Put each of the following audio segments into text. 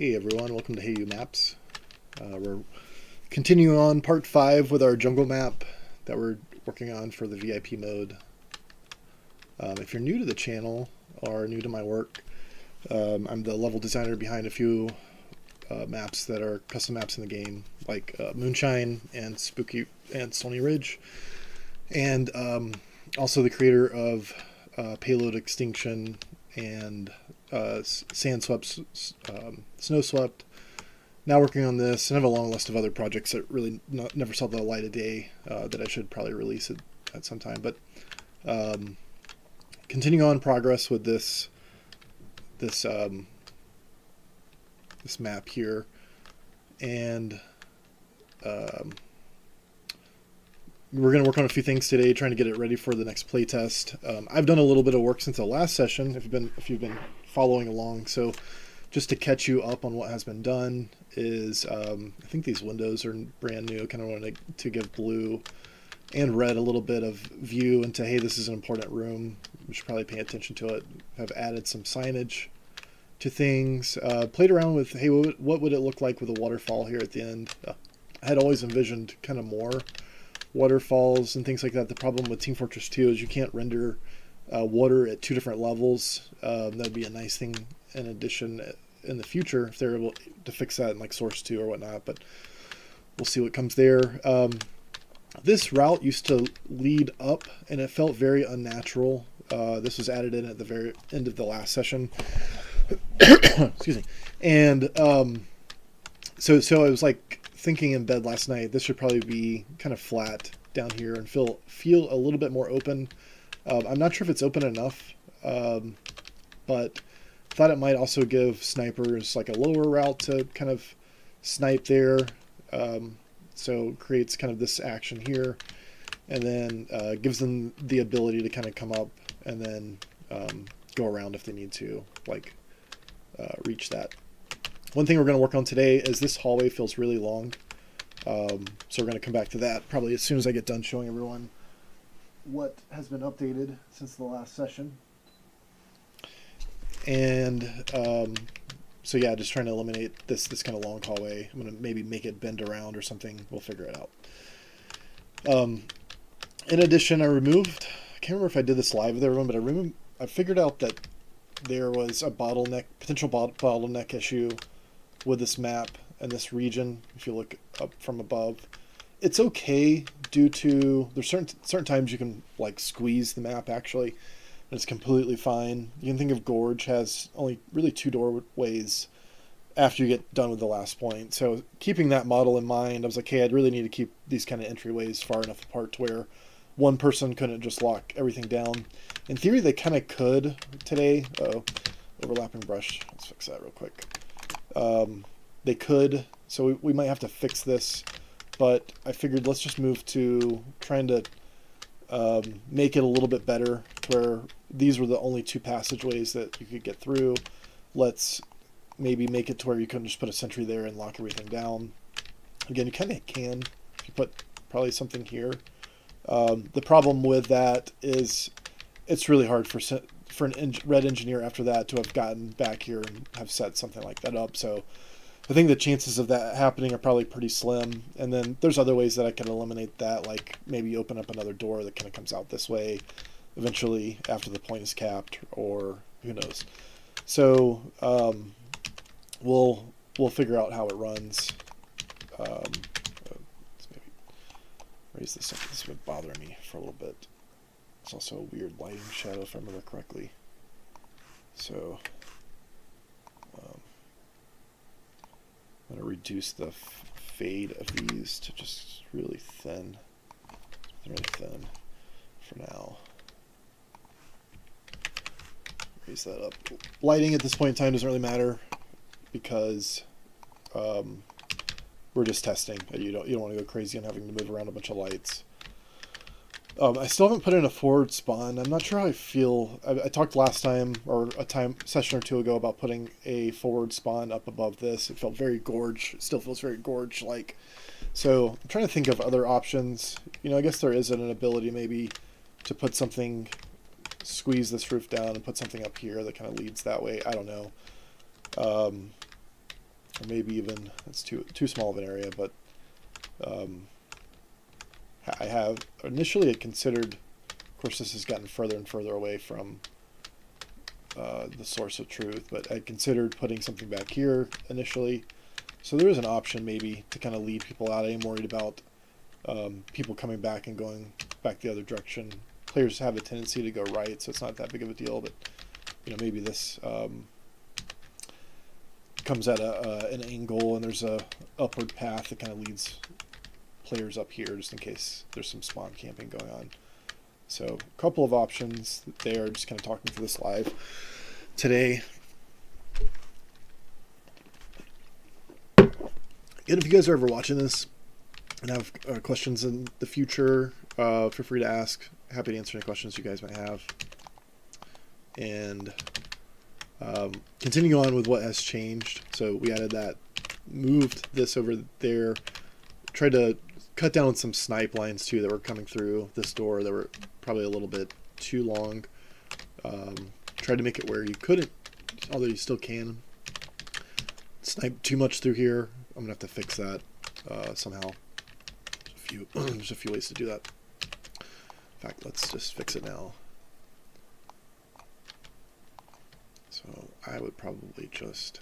Hey everyone, welcome to Hey You Maps. We're continuing on part 5 with our jungle map that we're working on for the VIP mode. If you're new to the channel or new to my work, I'm the level designer behind a few maps that are custom maps in the game, like Moonshine and Spooky and Stony Ridge, and also the creator of Payload Extinction and Sand Swept, Snow Swept. Now working on this, and I have a long list of other projects that really never saw the light of day that I should probably release at some time. But continuing on progress with this map here, and we're going to work on a few things today, trying to get it ready for the next playtest. I've done a little bit of work since the last session, if you've been following along. So just to catch you up on what has been done is, I think these windows are brand new. I kind of wanted to give blue and red a little bit of view into, hey, this is an important room. We should probably pay attention to it. I've added some signage to things. Played around with, hey, what would it look like with a waterfall here at the end? I had always envisioned kind of more waterfalls and things like that. The problem with Team Fortress 2 is you can't render water at 2 different levels. That'd be a nice thing in addition in the future if they're able to fix that in like Source 2 or whatnot, but we'll see what comes there. This route used to lead up and it felt very unnatural. This was added in at the very end of the last session. Excuse me. And so I was like thinking in bed last night, this should probably be kind of flat down here and feel a little bit more open. I'm not sure if it's open enough, but thought it might also give snipers like a lower route to kind of snipe there. So creates kind of this action here, and then gives them the ability to kind of come up and then go around if they need to, like reach that. One thing we're going to work on today is this hallway feels really long. So we're going to come back to that probably as soon as I get done showing everyone what has been updated since the last session. And so yeah, just trying to eliminate this kind of long hallway. I'm going to maybe make it bend around or something. We'll figure it out. In addition, I can't remember if I did this live with everyone, but I figured out that there was a potential bottleneck issue with this map and this region. If you look up from above, it's okay due to there's certain times you can like squeeze the map actually, and it's completely fine. You can think of Gorge has only really 2 doorways after you get done with the last point. So keeping that model in mind, I was like, hey, I'd really need to keep these kind of entryways far enough apart to where one person couldn't just lock everything down. In theory, they kind of could today. Overlapping brush. Let's fix that real quick. They could, so we might have to fix this, but I figured let's just move to trying to make it a little bit better to where these were the only 2 passageways that you could get through. Let's maybe make it to where you couldn't just put a sentry there and lock everything down. Again, you kind of can if you put probably something here. The problem with that is it's really hard for an red engineer after that to have gotten back here and have set something like that up. So I think the chances of that happening are probably pretty slim. And then there's other ways that I can eliminate that, like maybe open up another door that kind of comes out this way eventually after the point is capped, or who knows. So we'll figure out how it runs. Let's maybe raise this up. This would bother me for a little bit. It's also a weird lighting shadow if I remember correctly. So I'm going to reduce the fade of these to just really thin for now. Raise that up. Lighting at this point in time doesn't really matter because we're just testing. You don't want to go crazy on having to move around a bunch of lights. I still haven't put in a forward spawn. I'm not sure how I feel. I talked last time, or a session or 2 ago, about putting a forward spawn up above this. It felt very Gorge. It still feels very Gorge-like. So I'm trying to think of other options. You know, I guess there is an ability maybe to put something, squeeze this roof down and put something up here that kind of leads that way. I don't know. or maybe even, that's too small of an area, but I have initially considered, of course this has gotten further and further away from the source of truth, but I considered putting something back here initially. So there is an option maybe to kind of lead people out. I am worried about people coming back and going back the other direction. Players have a tendency to go right, so it's not that big of a deal, but you know, maybe this comes at an angle and there's a upward path that kind of leads players up here just in case there's some spawn camping going on. So a couple of options there, just kind of talking through this live today. And if you guys are ever watching this and have questions in the future, feel free to ask. Happy to answer any questions you guys might have. And continuing on with what has changed. So we added that, moved this over there, tried to cut down some snipe lines too that were coming through this door that were probably a little bit too long. Tried to make it where you couldn't, although you still can, snipe too much through here. I'm gonna have to fix that somehow. There's a few ways to do that. In fact, let's just fix it now. So I would probably just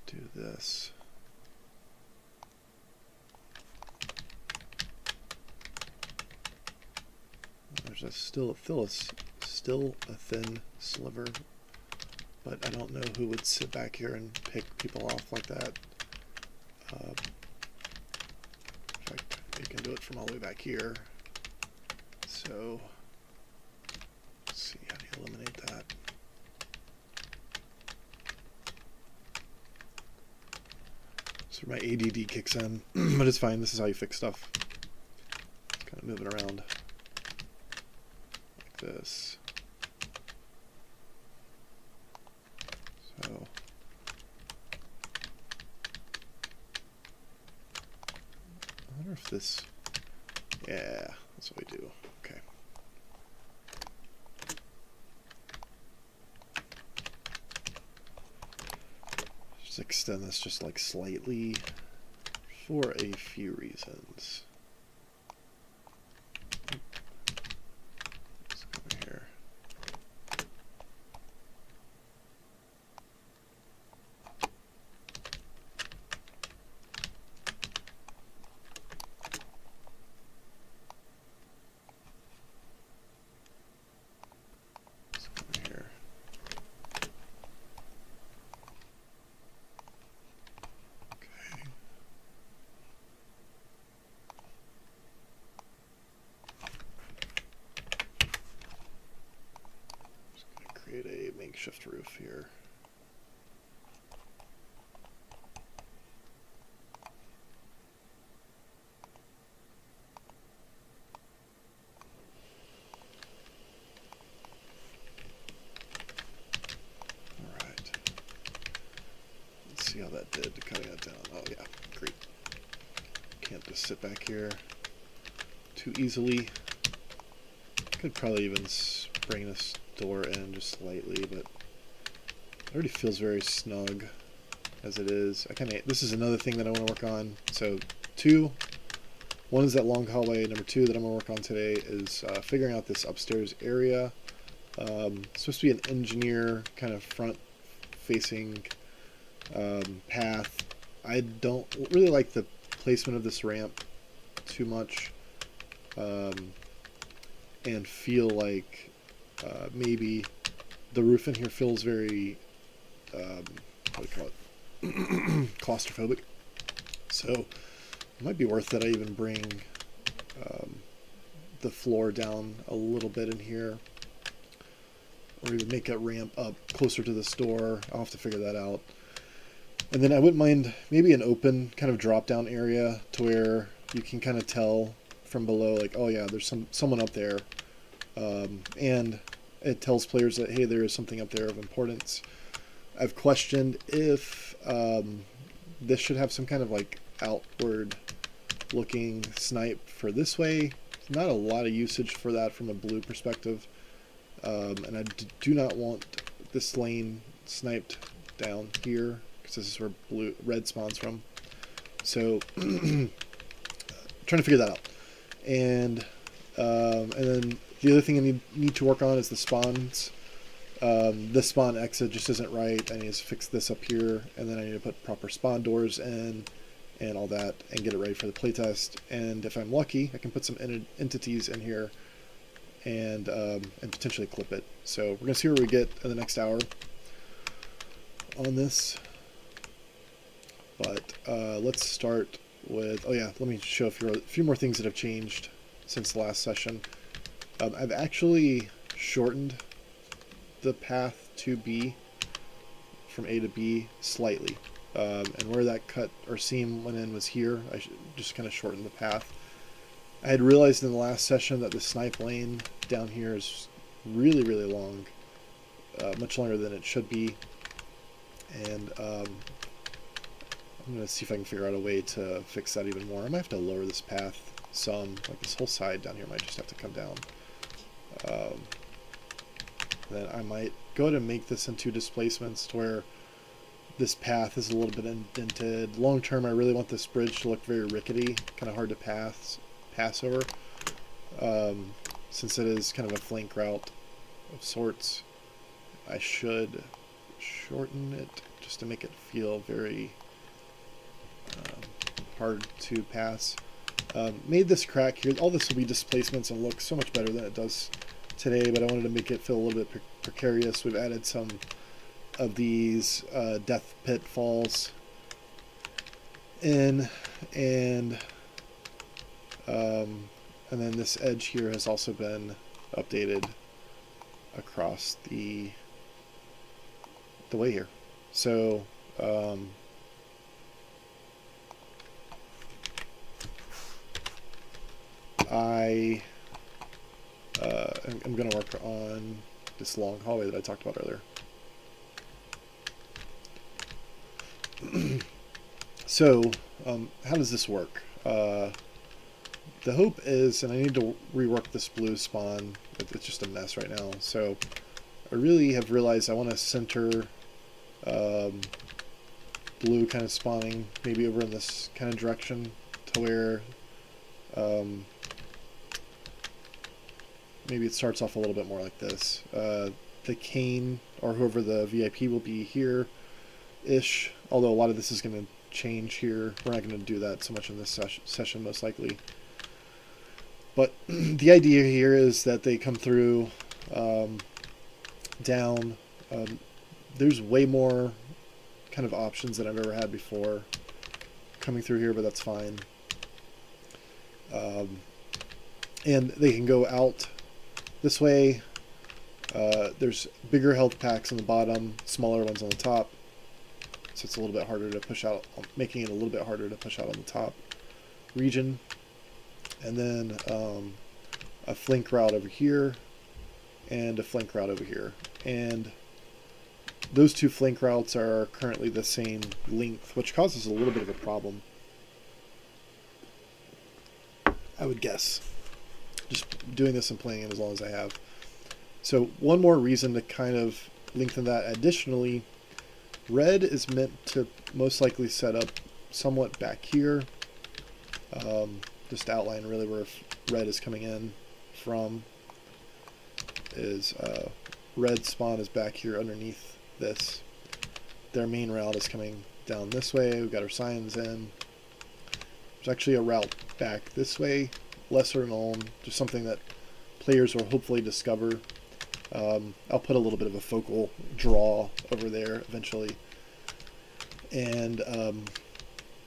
do this. There's still a thin sliver, but I don't know who would sit back here and pick people off like that. In fact, you can do it from all the way back here. So let's see, how do you eliminate that? So my ADD kicks in, but it's fine. This is how you fix stuff. Kind of moving around like this. So I wonder if this, yeah, that's what we do. Okay. Just extend this just like slightly for a few reasons. Let's go over here. Create a makeshift roof here. All right. Let's see how that did to cutting that down. Oh yeah, great. Can't just sit back here too easily. Could probably even bring this door in just slightly, but it already feels very snug as it is. This is another thing that I want to work on. So one is that long hallway. Number two that I'm going to work on today is figuring out this upstairs area. It's supposed to be an engineer kind of front facing path. I don't really like the placement of this ramp too much, and feel like maybe the roof in here feels very, what do you call it, claustrophobic. So it might be worth it I even bring the floor down a little bit in here, or even make a ramp up closer to this door. I'll have to figure that out. And then I wouldn't mind maybe an open kind of drop down area to where you can kind of tell from below, like, oh yeah, there's someone up there. And it tells players that, hey, there is something up there of importance. I've questioned if this should have some kind of like outward looking snipe for this way. Not a lot of usage for that from a blue perspective. And I do not want this lane sniped down here, because this is where red spawns from. So trying to figure that out. And then the other thing I need to work on is the spawns. The spawn exit just isn't right. I need to fix this up here, and then I need to put proper spawn doors in and all that and get it ready for the playtest. And if I'm lucky, I can put some entities in here and potentially clip it. So we're going to see where we get in the next hour on this. But let's start with, oh yeah, let me show a few more things that have changed since the last session. I've actually shortened the path to B from A to B slightly. And where that cut or seam went in was here. I just kind of shortened the path. I had realized in the last session that the snipe lane down here is really, really long. Much longer than it should be. And I'm going to see if I can figure out a way to fix that even more. I might have to lower this path some. Like this whole side down here might just have to come down. Then I might go ahead and make this into displacements to where this path is a little bit indented. Long term, I really want this bridge to look very rickety, kind of hard to pass over, since it is kind of a flank route of sorts. I should shorten it just to make it feel very hard to pass. Made this crack here. All this will be displacements and look so much better than it does today, but I wanted to make it feel a little bit precarious. We've added some of these death pitfalls in, and then this edge here has also been updated across the way here. So I'm going to work on this long hallway that I talked about earlier. So, how does this work? The hope is, and I need to rework this blue spawn, it's just a mess right now, so I really have realized I want to center blue kind of spawning maybe over in this kind of direction to where maybe it starts off a little bit more like this. The Kane, or whoever the VIP will be here-ish, although a lot of this is going to change here. We're not going to do that so much in this session, most likely. But the idea here is that they come through down. There's way more kind of options than I've ever had before coming through here, but that's fine. And they can go out this way. There's bigger health packs on the bottom, smaller ones on the top. So it's a little bit harder to push out, making it a little bit harder to push out on the top region. And then a flank route over here and a flank route over here. And those two flank routes are currently the same length, which causes a little bit of a problem, I would guess. Just doing this and playing it as long as I have. So one more reason to kind of lengthen that additionally, red is meant to most likely set up somewhat back here. Just to outline really where red is coming in from is red spawn is back here underneath this. Their main route is coming down this way. We've got our signs in. There's actually a route back this way, lesser known, just something that players will hopefully discover. I'll put a little bit of a focal draw over there eventually. And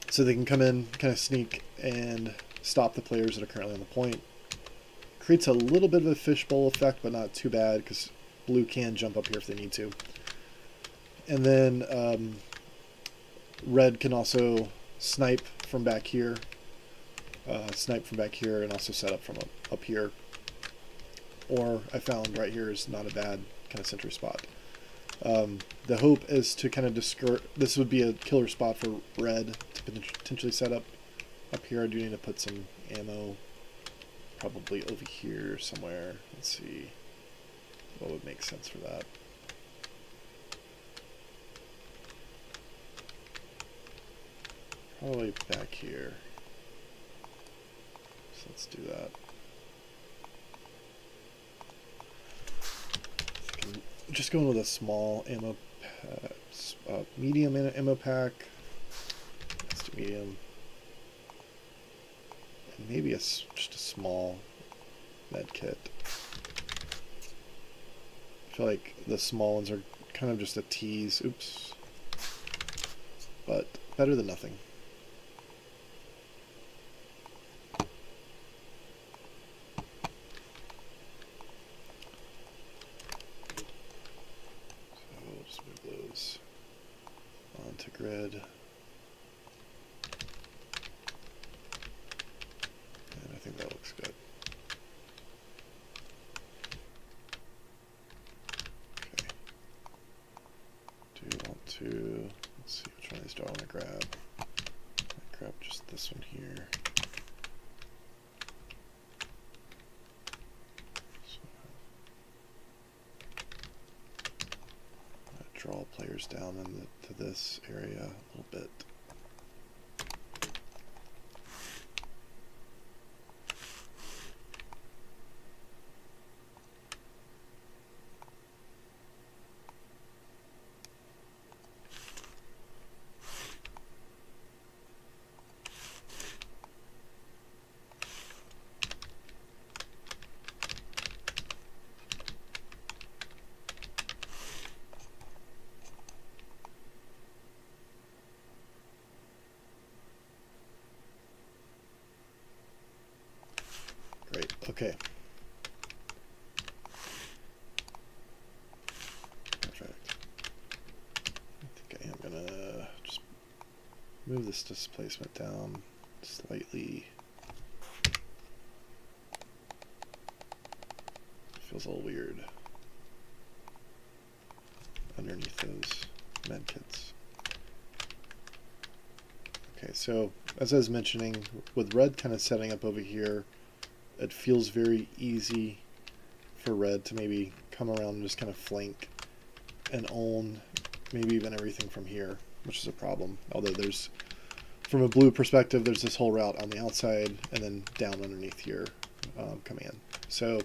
so they can come in, kind of sneak, and stop the players that are currently on the point. Creates a little bit of a fishbowl effect, but not too bad, because blue can jump up here if they need to. And then red can also snipe from back here. And also set up from up here. Or I found right here is not a bad kind of sentry spot. The hope is to kind of discourage. This would be a killer spot for red to potentially set up here. I do need to put some ammo probably over here somewhere. Let's see what would make sense for that. all the way back here. So let's do that. Just going with a small ammo, medium ammo pack. Let's do medium. And maybe just a small med kit. I feel like the small ones are kind of just a tease. Oops. But better than nothing. So we'll just move those onto grid. And I think that looks good. Okay. Do you want to, let's see which one of these do I want to grab. I'll grab just this one here. Draw players down to this area a little bit. Great, okay. Perfect. I think I am gonna just move this displacement down slightly. Feels a little weird underneath those med kits. Okay, so as I was mentioning, with red kind of setting up over here, it feels very easy for red to maybe come around and just kind of flank and own maybe even everything from here, which is a problem. Although there's, from a blue perspective, there's this whole route on the outside and then down underneath here coming in. So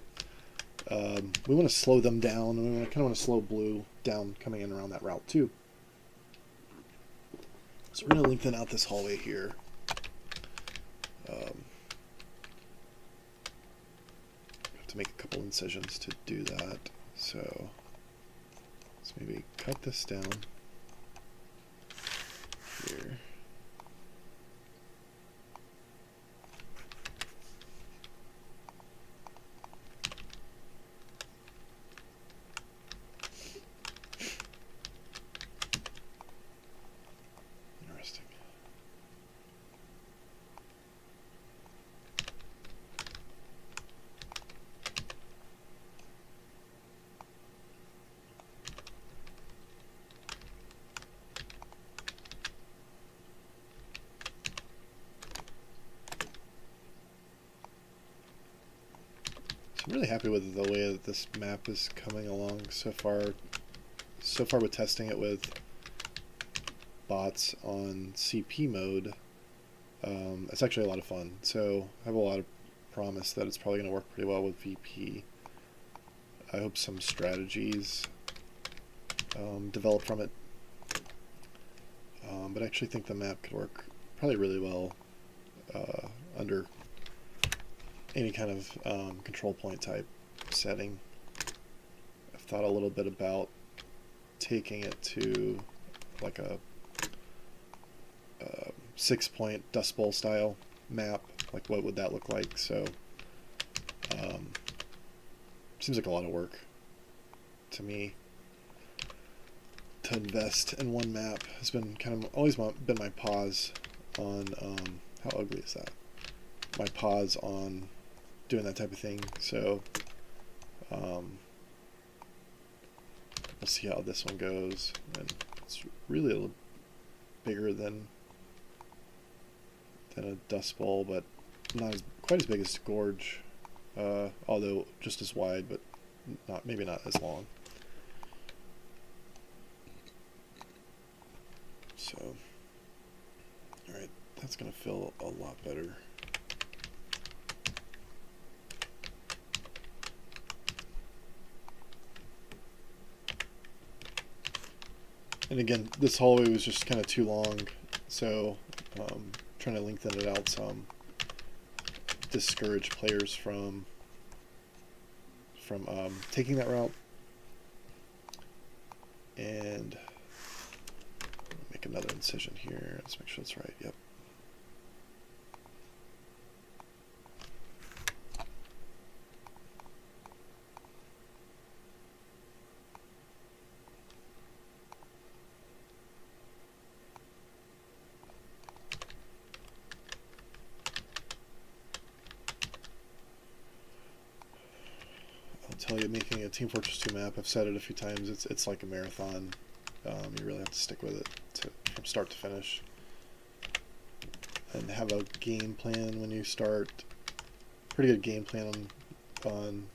we want to slow them down, and we kind of want to slow blue down coming in around that route too. So we're going to lengthen out this hallway here. To make a couple incisions to do that, so let's maybe cut this down here. Interesting. I'm really happy with the way that this map is coming along so far. So far with testing it with bots on CP mode, it's actually a lot of fun. So I have a lot of promise that it's probably going to work pretty well with VP. I hope some strategies develop from it. But I actually think the map could work probably really well under any kind of control point type setting. I've thought a little bit about taking it to like a 6-point Dust Bowl style map. Like, what would that look like? So seems like a lot of work to me to invest in one map. Has been kind of always been my pause on how ugly is that? My pause on doing that type of thing. So we'll see how this one goes. And it's really a little bigger than a Dust Bowl, but not quite as big as Gorge, although just as wide, but maybe not as long. So, all right, That's going to feel a lot better. And again, this hallway was just kind of too long, so trying to lengthen it out some, discourage players from taking that route. And make another incision here. Let's make sure that's right. Yep. Tell you, making a Team Fortress 2 map, I've said it a few times, it's like a marathon. You really have to stick with it from start to finish, and have a game plan when you start. Pretty good game plan on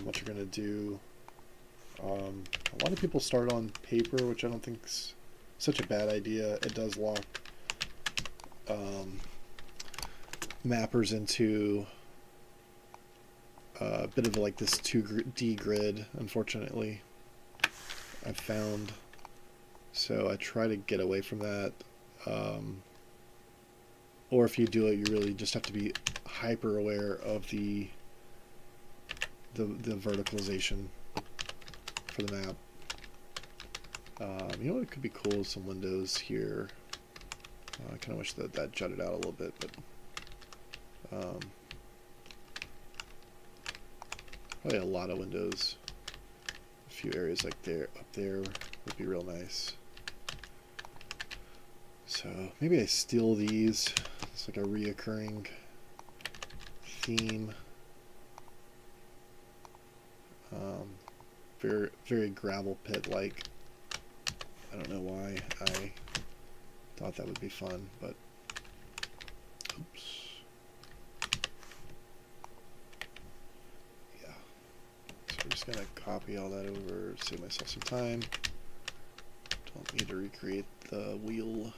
what you're going to do. A lot of people start on paper, which I don't think is such a bad idea. It does lock mappers into a bit of like this 2D grid, unfortunately, I've found. So I try to get away from that. Or if you do it, you really just have to be hyper aware of the verticalization for the map. You know what could be cool is some windows here. I kind of wish that jutted out a little bit, but probably a lot of windows. A few areas like up there would be real nice. So maybe I steal these. It's like a reoccurring theme. Very, very gravel pit like. I don't know why I thought that would be fun, but oops. I'm just going to copy all that over, save myself some time. Don't need to recreate the wheel.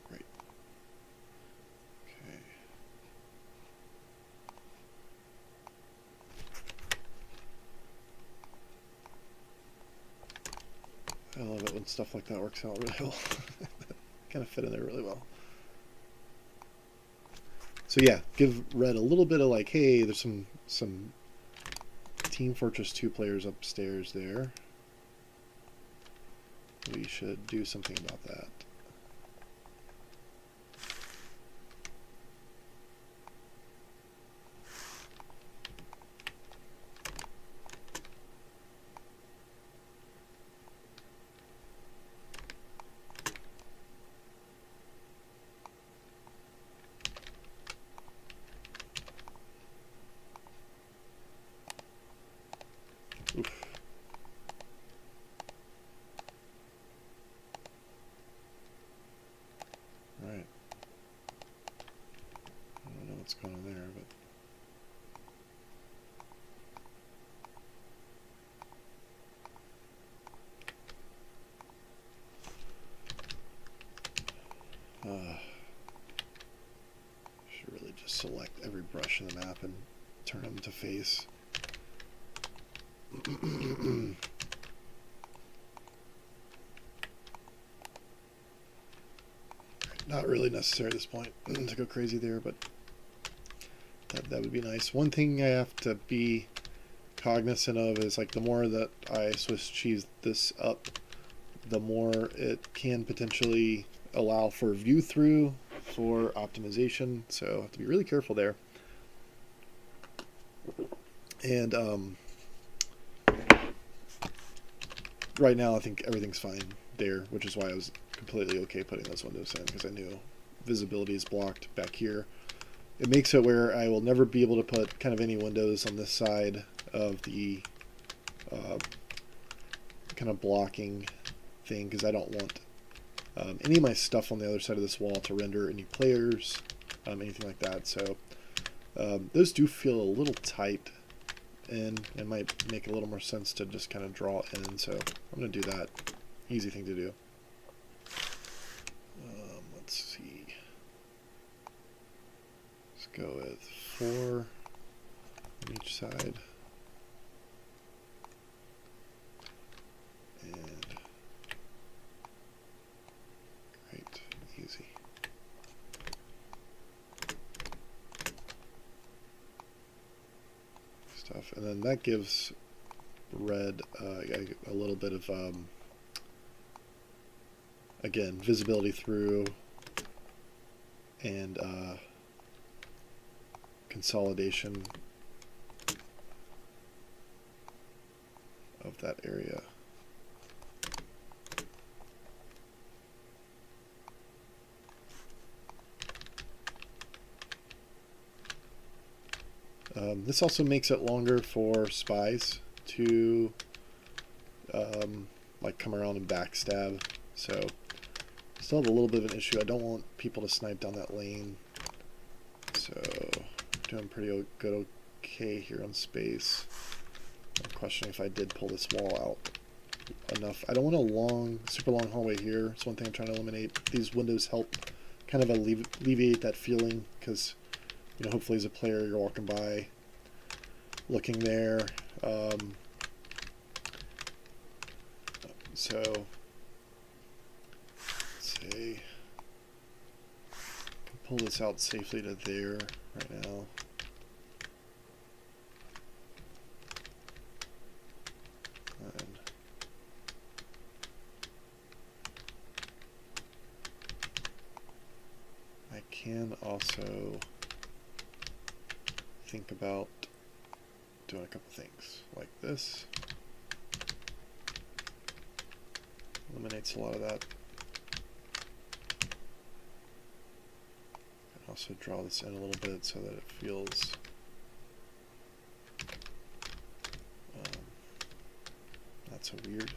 Great. Okay. I love it when stuff like that works out really well. Kind of fit in there really well. So yeah, give Red a little bit of like, hey, there's some Team Fortress 2 players upstairs there. We should do something about that. Oof. Right. I don't know what's going on there, but should really just select every brush in the map and turn them to face. Not really necessary at this point to go crazy there, but that would be nice. One thing I have to be cognizant of is like the more that I Swiss cheese this up, the more it can potentially allow for view through for optimization. So I have to be really careful there. And right now I think everything's fine there, which is why I was completely okay putting those windows in, because I knew visibility is blocked back here. It makes it where I will never be able to put kind of any windows on this side of the kind of blocking thing, because I don't want any of my stuff on the other side of this wall to render any players. anything like that. So those do feel a little tight, and it might make a little more sense to just kind of draw in. So I'm going to do that. Easy thing to do. Let's see. Let's go with 4 on each side. And great, easy. Stuff, and then that gives red a little bit of again, visibility through, and consolidation of that area. This also makes it longer for spies to like come around and backstab. So still have a little bit of an issue. I don't want people to snipe down that lane. So doing pretty good, okay here on space. I'm questioning if I did pull this wall out enough. I don't want a super long hallway here. It's one thing I'm trying to eliminate. These windows help kind of alleviate that feeling, because hopefully as a player you're walking by, looking there. So let's say I can pull this out safely to there right now. And I can also think about doing a couple things like this. Eliminates a lot of that. And also draw this in a little bit so that it feels not so weird.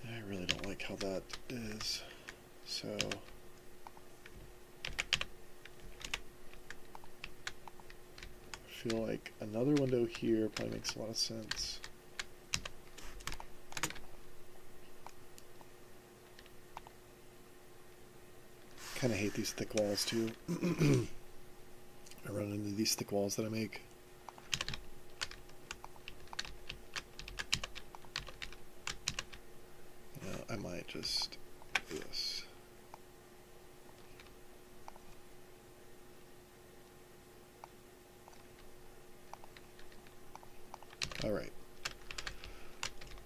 I really don't like how that is, so I feel like another window here probably makes a lot of sense. Kind of hate these thick walls too. I run into these thick walls that I make. I might just do this. All right.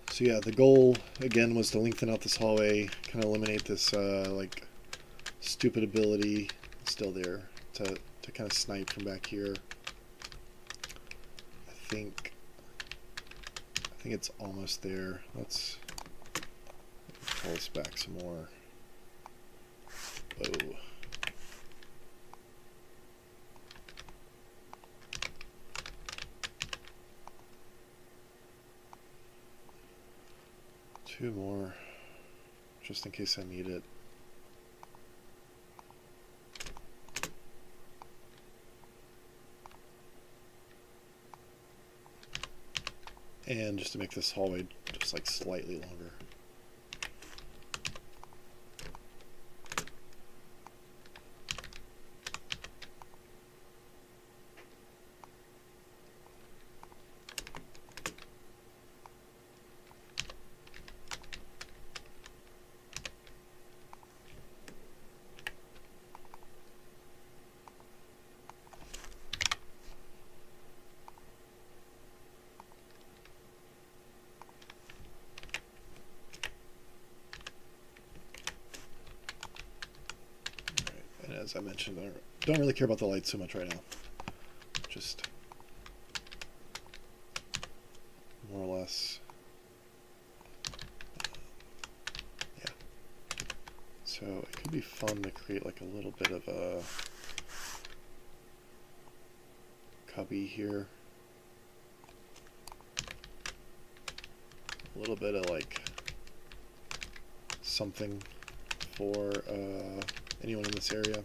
So yeah, the goal again was to lengthen out this hallway, kind of eliminate this like stupid ability still there to kind of snipe from back here. I think it's almost there. Let's pull this back some more. Whoa. Two more, just in case I need it. And just to make this hallway just like slightly longer. As I mentioned, I don't really care about the lights so much right now. Just more or less, yeah. So it could be fun to create like a little bit of a cubby here. a little bit of like something for anyone in this area.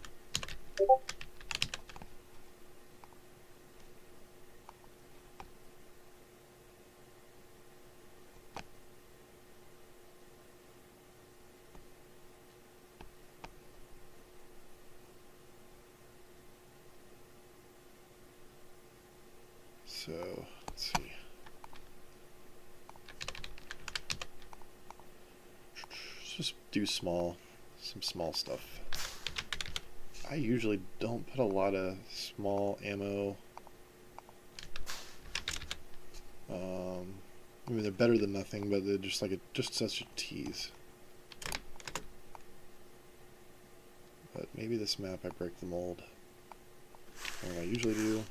So let's see. Let's just do some small stuff. I usually don't put a lot of small ammo. I mean, they're better than nothing, but they're just like just such a tease. But maybe this map I break the mold. What I usually do.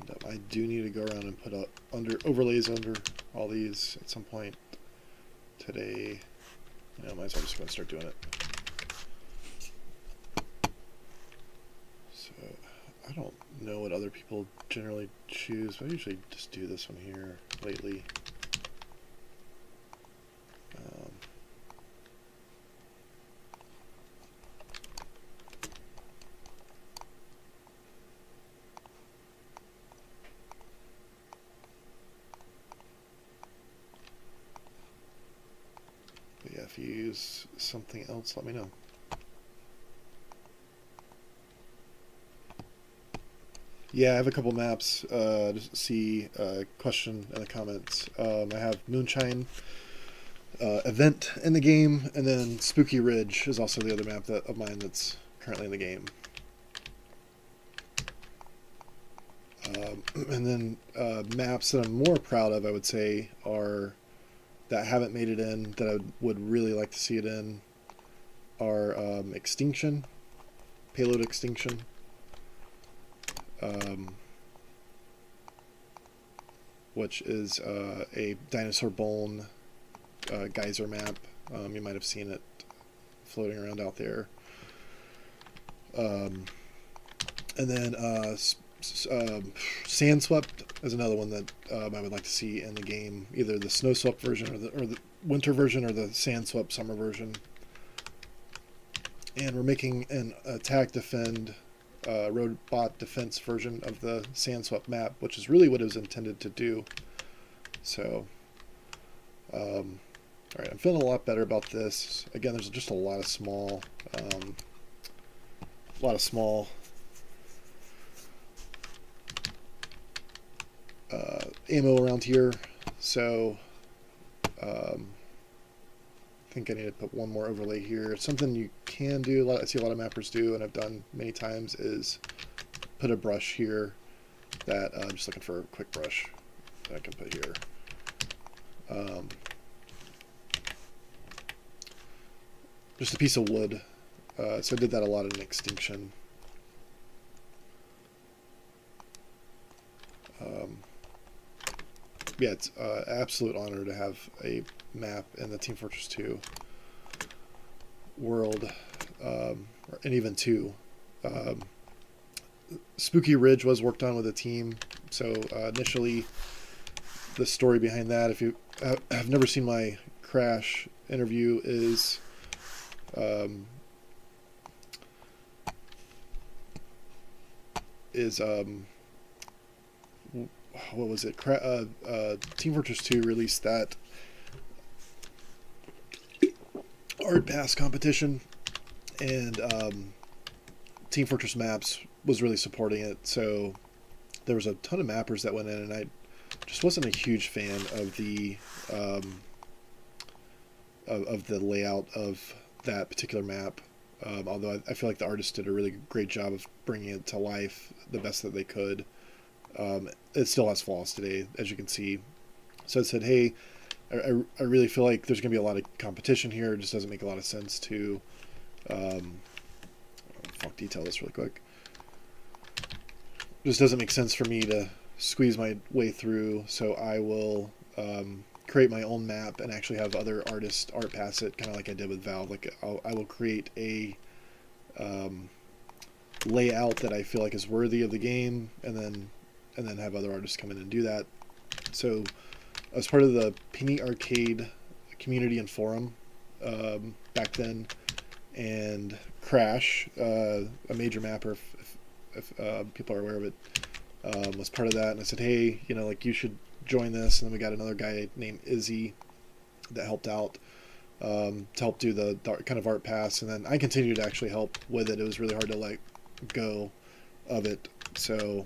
And I do need to go around and put up overlays under all these at some point today. You know, might as well just go and start doing it. So I don't know what other people generally choose, but I usually just do this one here lately. But yeah, if you use something else, let me know. Yeah, I have a couple maps. Just see question in the comments. I have Moonshine event in the game, and then Spooky Ridge is also the other map of mine that's currently in the game. And then maps that I'm more proud of, I would say, are that haven't made it in that I would really like to see it in are Extinction, Payload Extinction. Which is a dinosaur bone geyser map. You might have seen it floating around out there. And then Sandswept is another one that I would like to see in the game, either the Snowswept version or the winter version or the Sandswept summer version. And we're making an attack defend robot defense version of the Sandswept map, which is really what it was intended to do. So, alright, I'm feeling a lot better about this. Again, there's just a lot of small, ammo around here. So, I think I need to put one more overlay here. Something you can do, I see a lot of mappers do, and I've done many times, is put a brush here that I'm just looking for a quick brush that I can put here. Just a piece of wood. So I did that a lot in Extinction. Yeah, it's an absolute honor to have a map in the Team Fortress 2 world, and even 2. Spooky Ridge was worked on with a team, so initially the story behind that, if you have never seen my Crash interview, is what was it? Team Fortress 2 released that art pass competition, and Team Fortress Maps was really supporting it. So there was a ton of mappers that went in, and I just wasn't a huge fan of the layout of that particular map. Although I feel like the artists did a really great job of bringing it to life the best that they could. It still has flaws today, as you can see. So I said, hey, I really feel like there's going to be a lot of competition here. It just doesn't make a lot of sense to detail this really quick. It just doesn't make sense for me to squeeze my way through, so I will create my own map and actually have other artists art pass it, kind of like I did with Valve. Like I will create a layout that I feel like is worthy of the game, and then and then have other artists come in and do that. So I was part of the Penny Arcade community and forum back then, and Crash, a major mapper, if people are aware of it, was part of that. And I said, hey, like, you should join this. And then we got another guy named Izzy that helped out to help do the kind of art pass. And then I continued to actually help with it. It was really hard to let go of it. So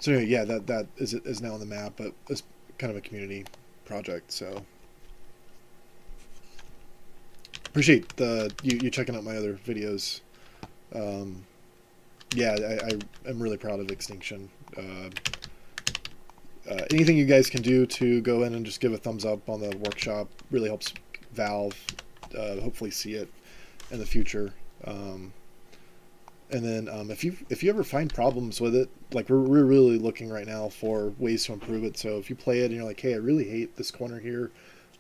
anyway, yeah, that is now on the map, but it's kind of a community project. So appreciate you checking out my other videos. Yeah, I am really proud of Extinction. Anything you guys can do to go in and just give a thumbs up on the workshop really helps Valve hopefully see it in the future. And then if you ever find problems with it, like we're really looking right now for ways to improve it. So if you play it and you're like, hey, I really hate this corner here,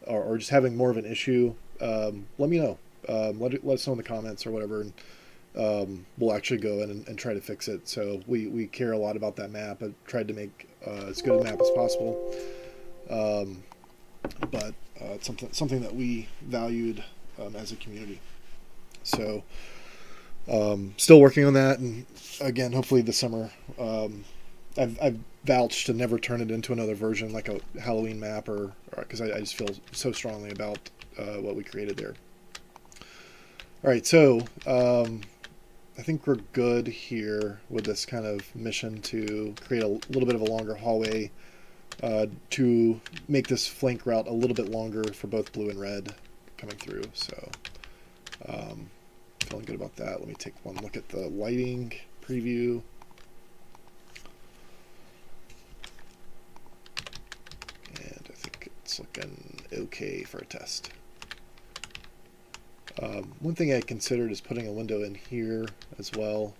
or just having more of an issue, let me know. Let us know in the comments or whatever, and we'll actually go in and try to fix it. So we care a lot about that map. I've tried to make as good a map as possible, but it's something that we valued as a community. So still working on that, and again, hopefully this summer. I've vouched to never turn it into another version like a Halloween map, or because I just feel so strongly about what we created there. All right, so I think we're good here with this kind of mission to create a little bit of a longer hallway to make this flank route a little bit longer for both blue and red coming through. So feeling good about that. Let me take one look at the lighting preview. And I think it's looking okay for a test. One thing I considered is putting a window in here as well.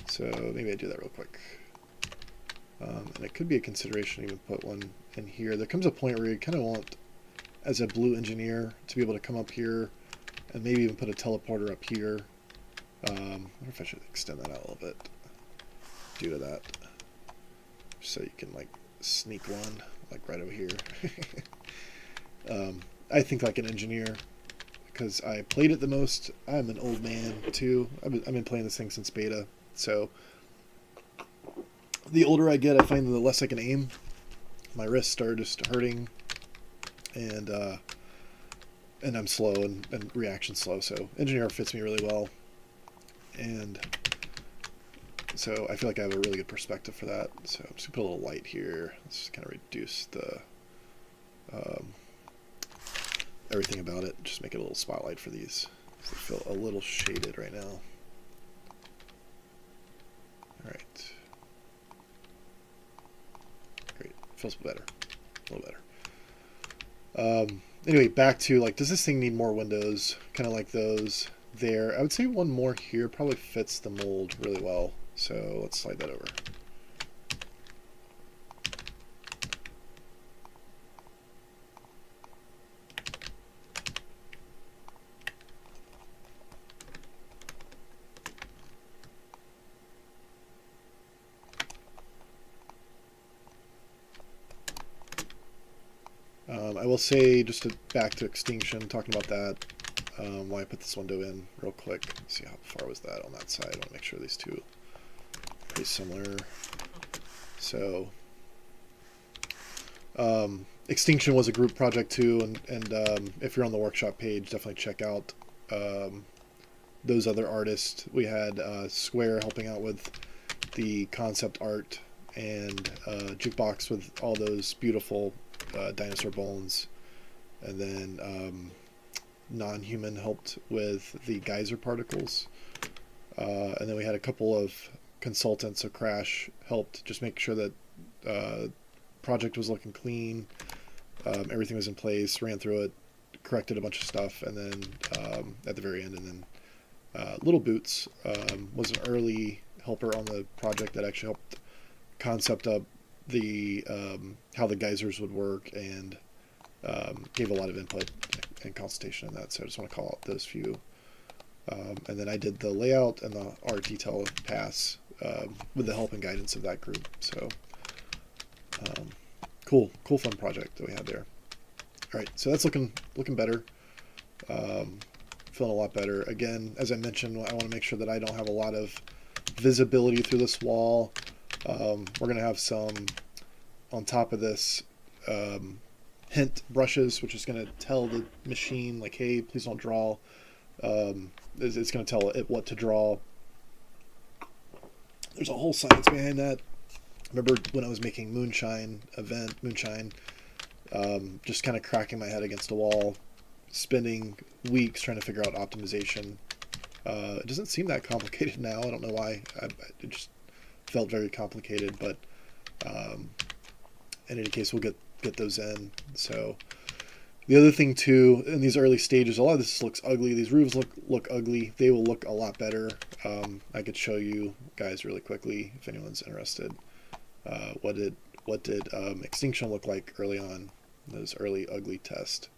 So maybe I do that real quick. And it could be a consideration to even put one in here. There comes a point where you kind of want, as a blue engineer, to be able to come up here and maybe even put a teleporter up here. I wonder if I should extend that out a little bit due to that. So you can like sneak one like right over here. I think like an engineer, because I played it the most. I'm an old man too. I've been playing this thing since beta, so the older I get, I find the less I can aim. My wrists start just hurting, and I'm slow and reaction slow. So engineer fits me really well, and so I feel like I have a really good perspective for that. So I'm just gonna put a little light here. Let's just kind of reduce the everything about it. Just make it a little spotlight for these. They feel a little shaded right now. All right. Great. Feels better. A little better. Anyway, back to like, does this thing need more windows? Kind of like those there. I would say one more here probably fits the mold really well. So let's slide that over. I will say, just back to Extinction, talking about that, why I put this window in real quick. Let's see, how far was that on that side? I want to make sure these two are pretty similar. So, Extinction was a group project too, and if you're on the workshop page, definitely check out those other artists. We had Square helping out with the concept art, and Jukebox with all those beautiful dinosaur bones, and then Non-Human helped with the geyser particles, and then we had a couple of consultants. So Crash helped just make sure that project was looking clean, everything was in place, ran through it, corrected a bunch of stuff, and then at the very end, and then Little Boots was an early helper on the project that actually helped concept up the how the geysers would work, and gave a lot of input and consultation in that. So I just want to call out those few. And then I did the layout and the art detail pass with the help and guidance of that group. So cool fun project that we had there. All right, so that's looking better. Feeling a lot better. Again, as I mentioned, I want to make sure that I don't have a lot of visibility through this wall. We're going to have some on top of this hint brushes, which is going to tell the machine, like, hey, please don't draw. It's going to tell it what to draw. There's a whole science behind that. Remember when I was making Moonshine, just kind of cracking my head against a wall, spending weeks trying to figure out optimization. It doesn't seem that complicated now. I don't know why. It just felt very complicated, but in any case, we'll get those in. So the other thing too, in these early stages, a lot of this looks ugly. These roofs look ugly. They will look a lot better. I could show you guys really quickly if anyone's interested. What did extinction look like early on? Those early ugly tests.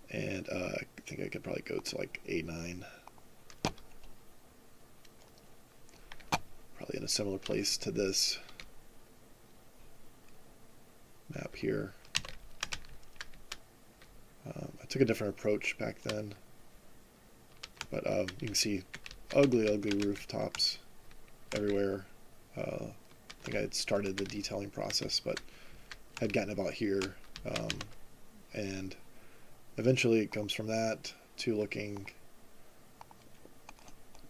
And I think I could probably go to like A9. Probably in a similar place to this map here. I took a different approach back then, but you can see ugly rooftops everywhere. I think I had started the detailing process, but had gotten about here, and eventually it comes from that to looking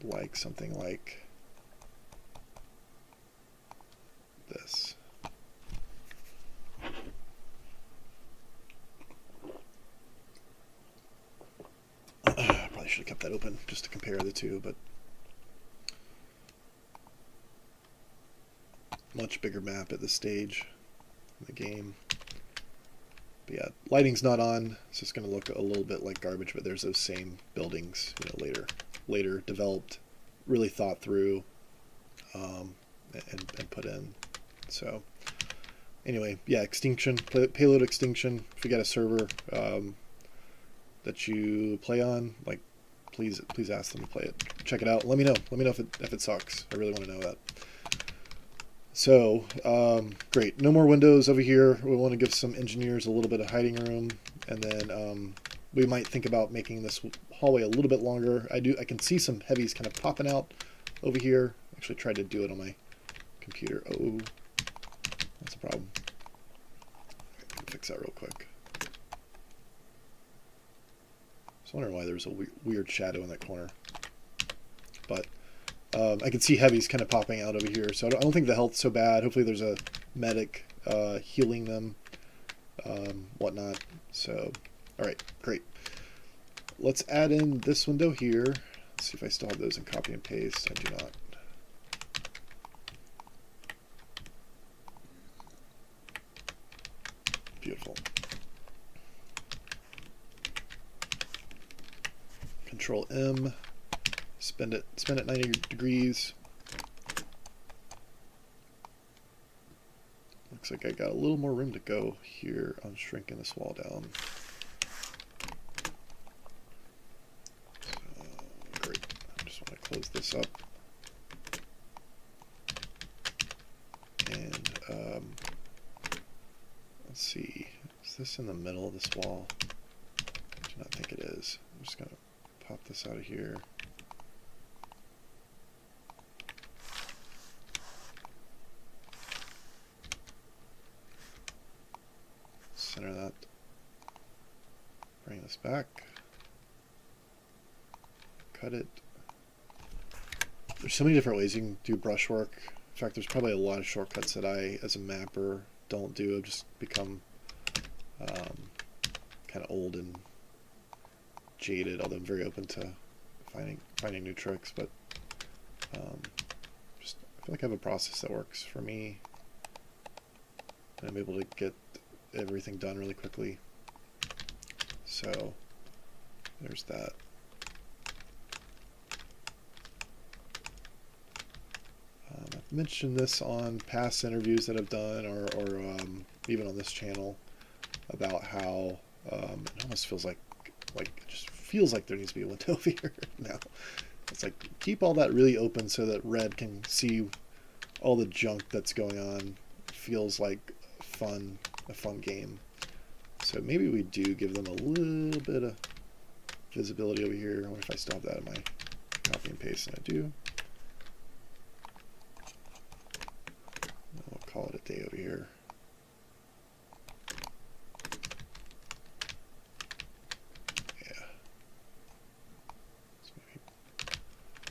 like something like this. Probably should have kept that open just to compare the two, but much bigger map at this stage in the game. But yeah, lighting's not on, so it's going to look a little bit like garbage, but there's those same buildings, later developed, really thought through, and put in. So anyway, yeah, extinction, payload extinction. If you got a server that you play on, like, please ask them to play it. Check it out. Let me know. Let me know if it sucks. I really want to know that. So great. No more windows over here. We want to give some engineers a little bit of hiding room, and then we might think about making this hallway a little bit longer. I can see some heavies kind of popping out over here. Actually tried to do it on my computer. Oh, that's a problem. Fix that real quick. I was wondering why there was a weird shadow in that corner. But I can see heavies kind of popping out over here, so I don't think the health's so bad. Hopefully there's a medic healing them, whatnot. So, alright, great. Let's add in this window here. Let's see if I still have those in copy and paste. I do not. Beautiful. Control M, spin it 90 degrees. Looks like I got a little more room to go here on shrinking this wall down. So, great. I just want to close this up. And let's see, is this in the middle of this wall? I do not think it is. I'm just going to pop this out of here. Center that. Bring this back. Cut it. There's so many different ways you can do brushwork. In fact, there's probably a lot of shortcuts that I, as a mapper, don't do. I've just become kind of old and jaded, although I'm very open to finding new tricks. But just I feel like I have a process that works for me, and I'm able to get everything done really quickly. So there's that. I've mentioned this on past interviews that I've done, or even on this channel, about how it almost feels like it just feels like there needs to be a window over here now. It's like, keep all that really open so that Red can see all the junk that's going on feels like a fun game. So maybe we do give them a little bit of visibility over here. I wonder if I still have that in my copy and paste, and I do. I'll call it a day over here. Yeah. So maybe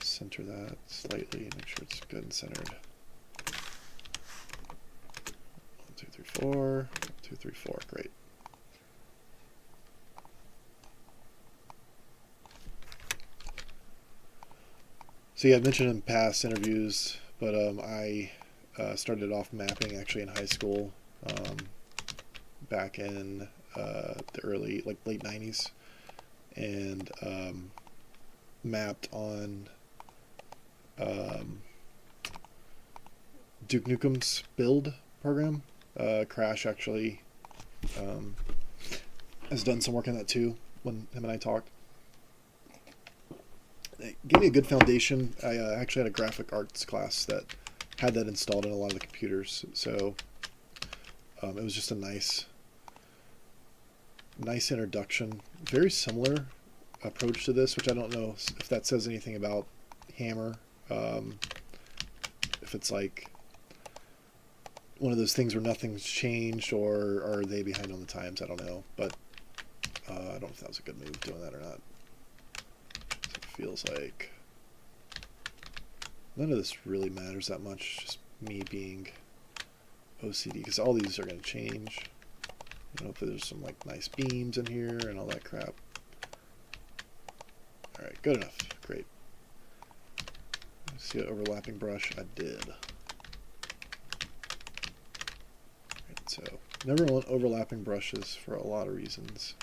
center that slightly, make sure it's good and centered. 1, 2, 3, 4. 1, 2, 3, 4. Great. So yeah, I mentioned in past interviews, but I started off mapping actually in high school, back in the early, like late 90s, and mapped on Duke Nukem's build program. Crash actually has done some work on that too when him and I talked. It gave me a good foundation. I actually had a graphic arts class that had that installed in a lot of the computers, so it was just a nice introduction. Very similar approach to this, which I don't know if that says anything about Hammer. If it's like one of those things where nothing's changed, or are they behind on the times? I don't know, but I don't know if that was a good move doing that or not. So it feels like none of this really matters that much, just me being OCD, because all these are going to change. I don't know if there's some like nice beams in here and all that crap. Alright, good enough. Great. See an overlapping brush? I did. Right, so never want overlapping brushes for a lot of reasons.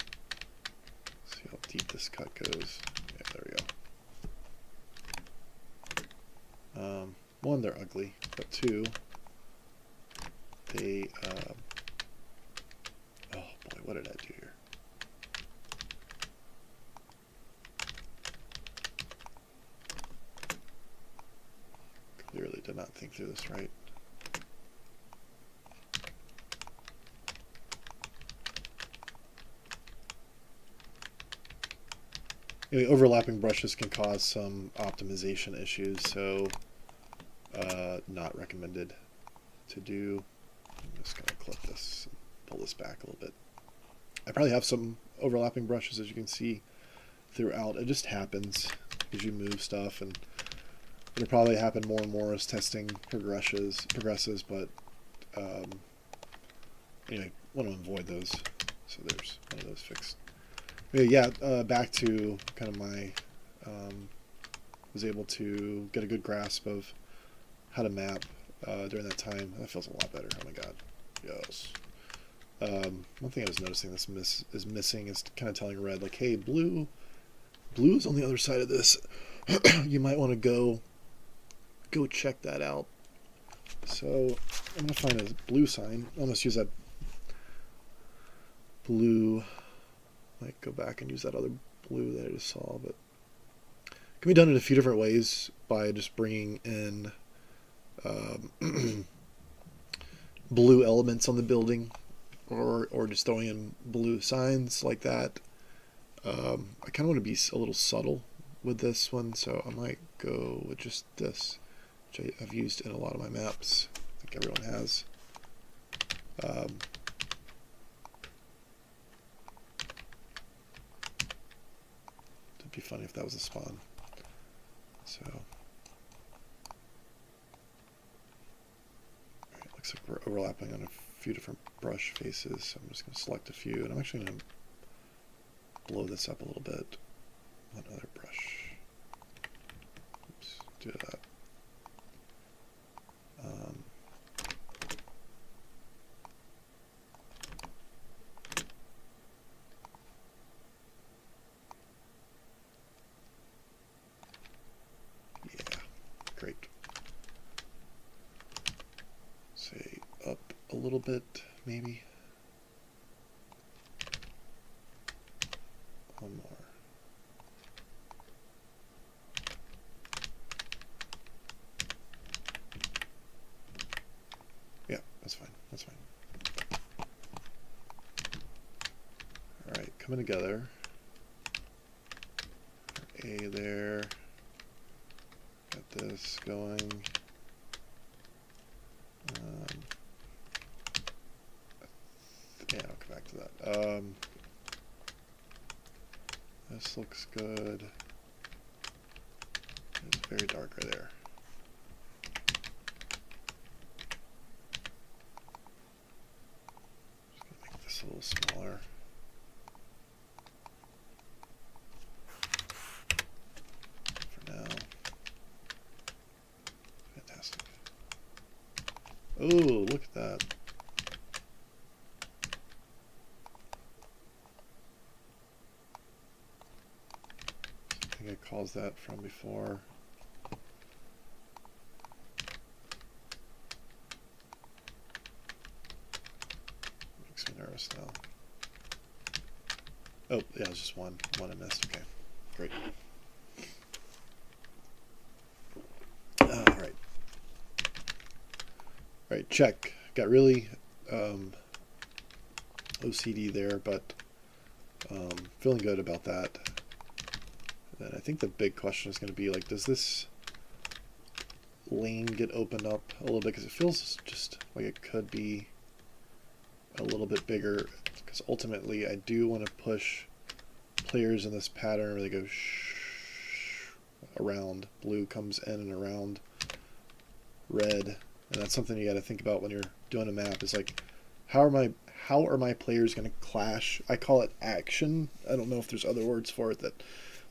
See how deep this cut goes. Yeah, there we go. One, they're ugly, but two, they oh boy, what did I do here? Clearly did not think through this right. Anyway, overlapping brushes can cause some optimization issues, so not recommended to do. I'm just going to clip this and pull this back a little bit. I probably have some overlapping brushes, as you can see, throughout. It just happens as you move stuff, and it'll probably happen more and more as testing progresses, but anyway, want to avoid those. So there's one of those fixed. Anyway, yeah, back to kind of my was able to get a good grasp of how to map during that time. That feels a lot better. Oh my god, yes. One thing I was noticing this is missing is kind of telling red, like, hey, blue is on the other side of this. You might want to go check that out. So I'm gonna find a blue sign. I'll just use that blue. Might go back and use that other blue that I just saw, but it can be done in a few different ways by just bringing in blue elements on the building, or just throwing in blue signs like that. I kind of want to be a little subtle with this one, so I might go with just this, which I've used in a lot of my maps. I think everyone has. It'd be funny if that was a spawn. So, alright, looks like we're overlapping on a few different brush faces. So I'm just going to select a few, and I'm actually going to blow this up a little bit. One other brush. Oops, do that. Yeah, great. Say up a little bit, maybe. One more. That's fine. That's fine. All right, coming together. A there. Got this going. Yeah, I'll come back to that. This looks good. It's very dark right there. Just gonna make this a little smaller. For now. Fantastic. Oh, look at that. I think I caused that from before. Makes me nervous now. Oh, yeah, it's just one I missed. Okay, great. All right. All right, check. Got really OCD there, but feeling good about that. And then I think the big question is going to be like, does this lane get opened up a little bit? Because it feels just like it could be a little bit bigger. Because ultimately, I do want to push players in this pattern where they go around. Blue comes in and around red, and that's something you got to think about when you're doing a map. Is like, how are my players going to clash? I call it action. I don't know if there's other words for it that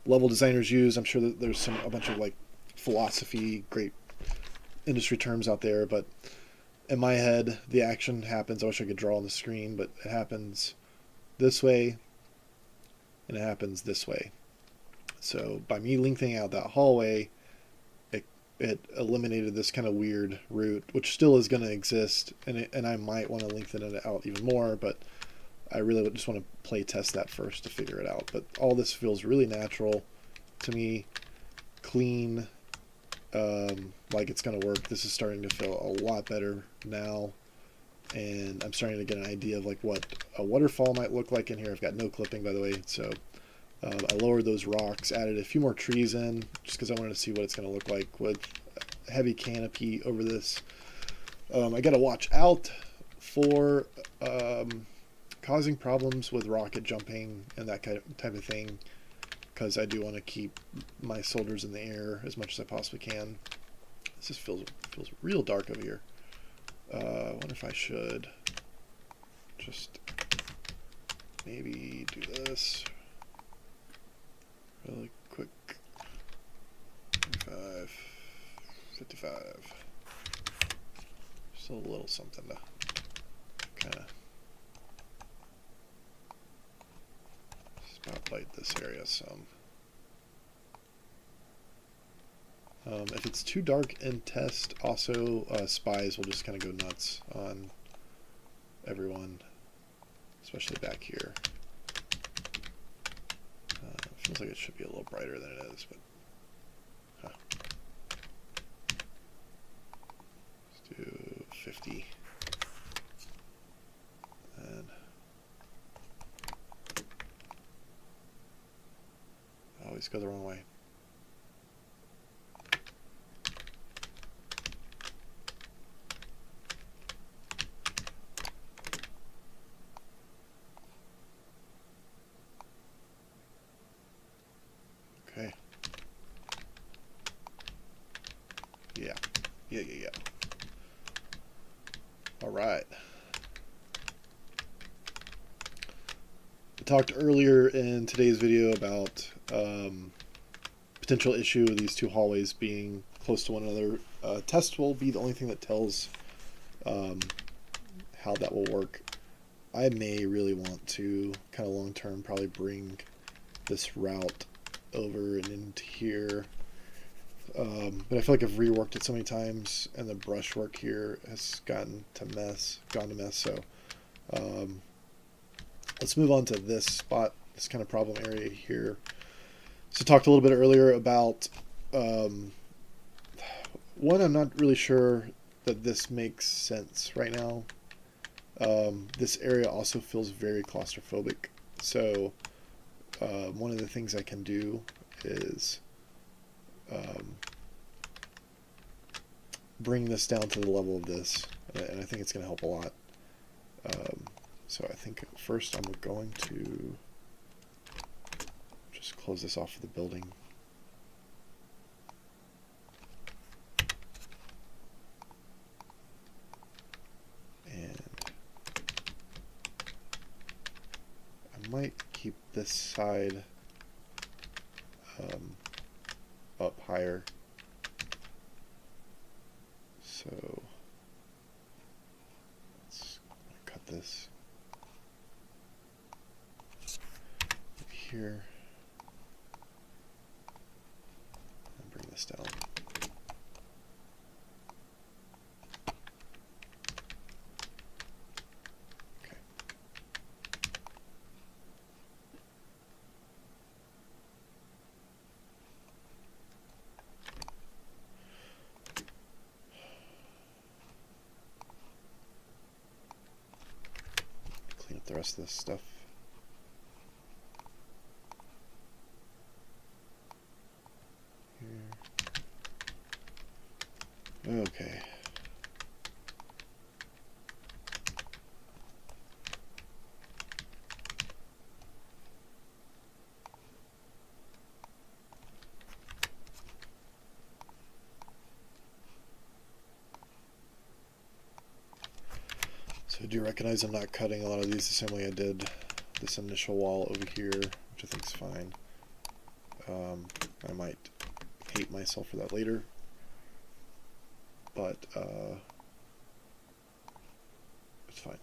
level designers use. I'm sure that there's a bunch of like philosophy, great industry terms out there, but in my head, the action happens. I wish I could draw on the screen, but it happens this way and it happens this way. So by me lengthening out that hallway, it eliminated this kind of weird route, which still is going to exist, and I might want to lengthen it out even more, but I really just want to play test that first to figure it out. But all this feels really natural to me, clean, like it's going to work. This is starting to feel a lot better now, and I'm starting to get an idea of like what a waterfall might look like in here. I've got no clipping, by the way, so I lowered those rocks, added a few more trees in, just because I wanted to see what it's going to look like with a heavy canopy over this. I got to watch out for causing problems with rocket jumping and that type of thing, because I do want to keep my soldiers in the air as much as I possibly can. This just feels real dark over here. I wonder if I should just maybe do this really quick. 55. Just a little something to kind of spotlight this area some. If it's too dark in test, also spies will just kind of go nuts on everyone, especially back here. Feels like it should be a little brighter than it is, but let's do 50. And I always go the wrong way. Okay. Yeah. All right. I talked earlier in today's video about potential issue of these two hallways being close to one another. Test will be the only thing that tells how that will work. I may really want to kind of long term probably bring this route over and into here, but I feel like I've reworked it so many times and the brushwork here has gone to mess, so let's move on to this spot, this kind of problem area here. So talked a little bit earlier about one, I'm not really sure that this makes sense right now. This area also feels very claustrophobic, so one of the things I can do is bring this down to the level of this, and I think it's going to help a lot. So I think first I'm going to just close this off of the building. And I might keep this side up higher. So let's cut this here and bring this down. Okay. Clean up the rest of this stuff. Okay. So I do recognize I'm not cutting a lot of these the same way I did this initial wall over here, which I think is fine. I might hate myself for that later, but it's fine.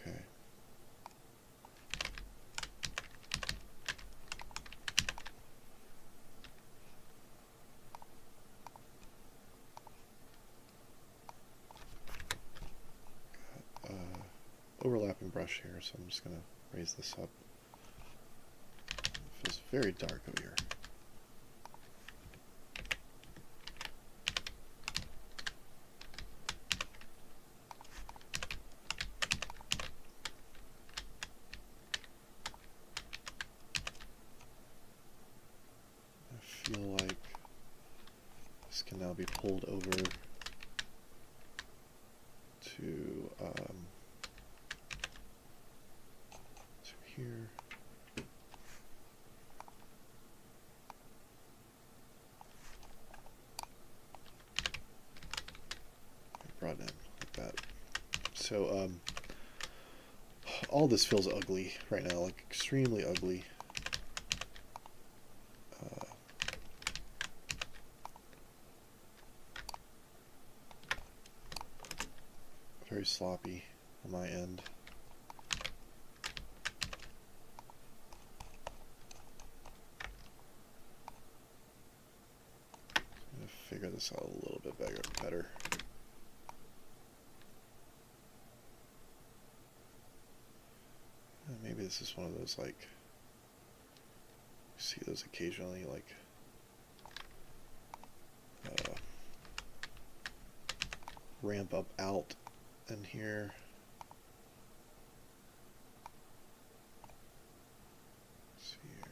Okay. Overlapping brush here, so I'm just going to raise this up. It feels very dark over here. I feel like this can now be pulled over to here. Brought in like that. So all this feels ugly right now, like extremely ugly. Very sloppy on my end. Figure this out a little bit better. Maybe this is one of those, like, you see those occasionally, like ramp up out in here. Let's see here.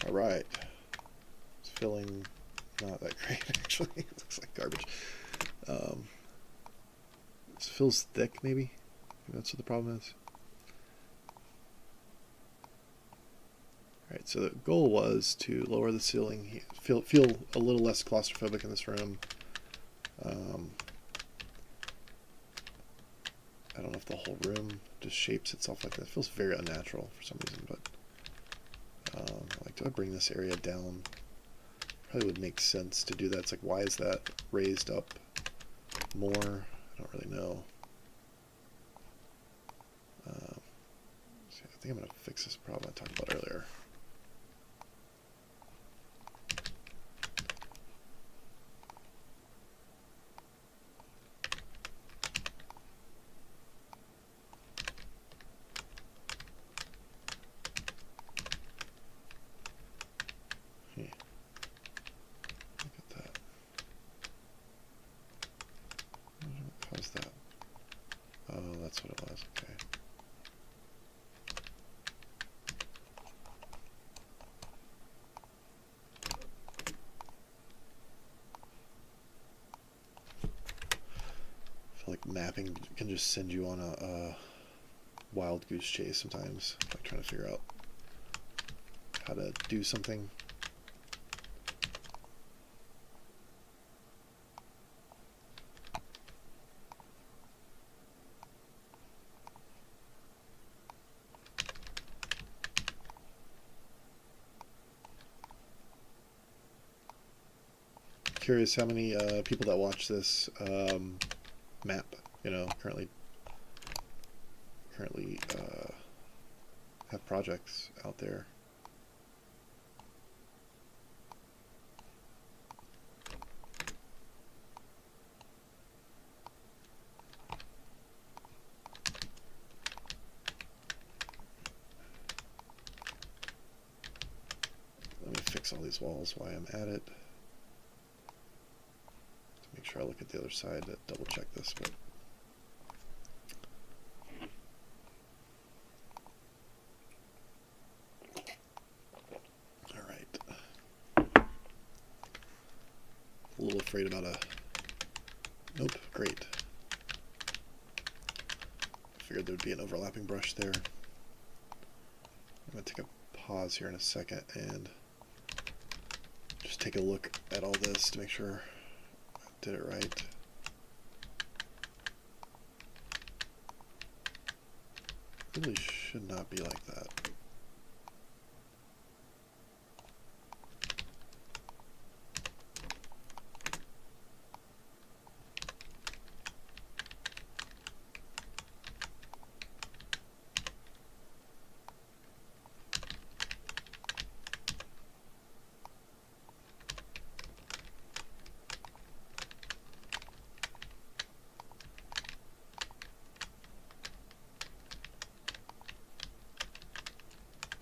Alright, it's filling not that great actually, it looks like garbage. This feels thick maybe that's what the problem is. Alright, so the goal was to lower the ceiling, feel a little less claustrophobic in this room. I don't know if the whole room just shapes itself like that. It feels very unnatural for some reason, but do I bring this area down? Probably would make sense to do that. It's like, why is that raised up more? I don't really know. I think I'm going to fix this problem I talked about earlier. How's that? Oh, that's what it was. Okay. I feel like mapping can just send you on a wild goose chase sometimes, like trying to figure out how to do something. Curious how many people that watch this map, you know, currently have projects out there. Let me fix all these walls while I'm at it. Make sure I look at the other side to double check this, but all right. A little afraid about a nope, great. Figured there would be an overlapping brush there. I'm gonna take a pause here in a second and just take a look at all this to make sure I did it right. Really should not be like that.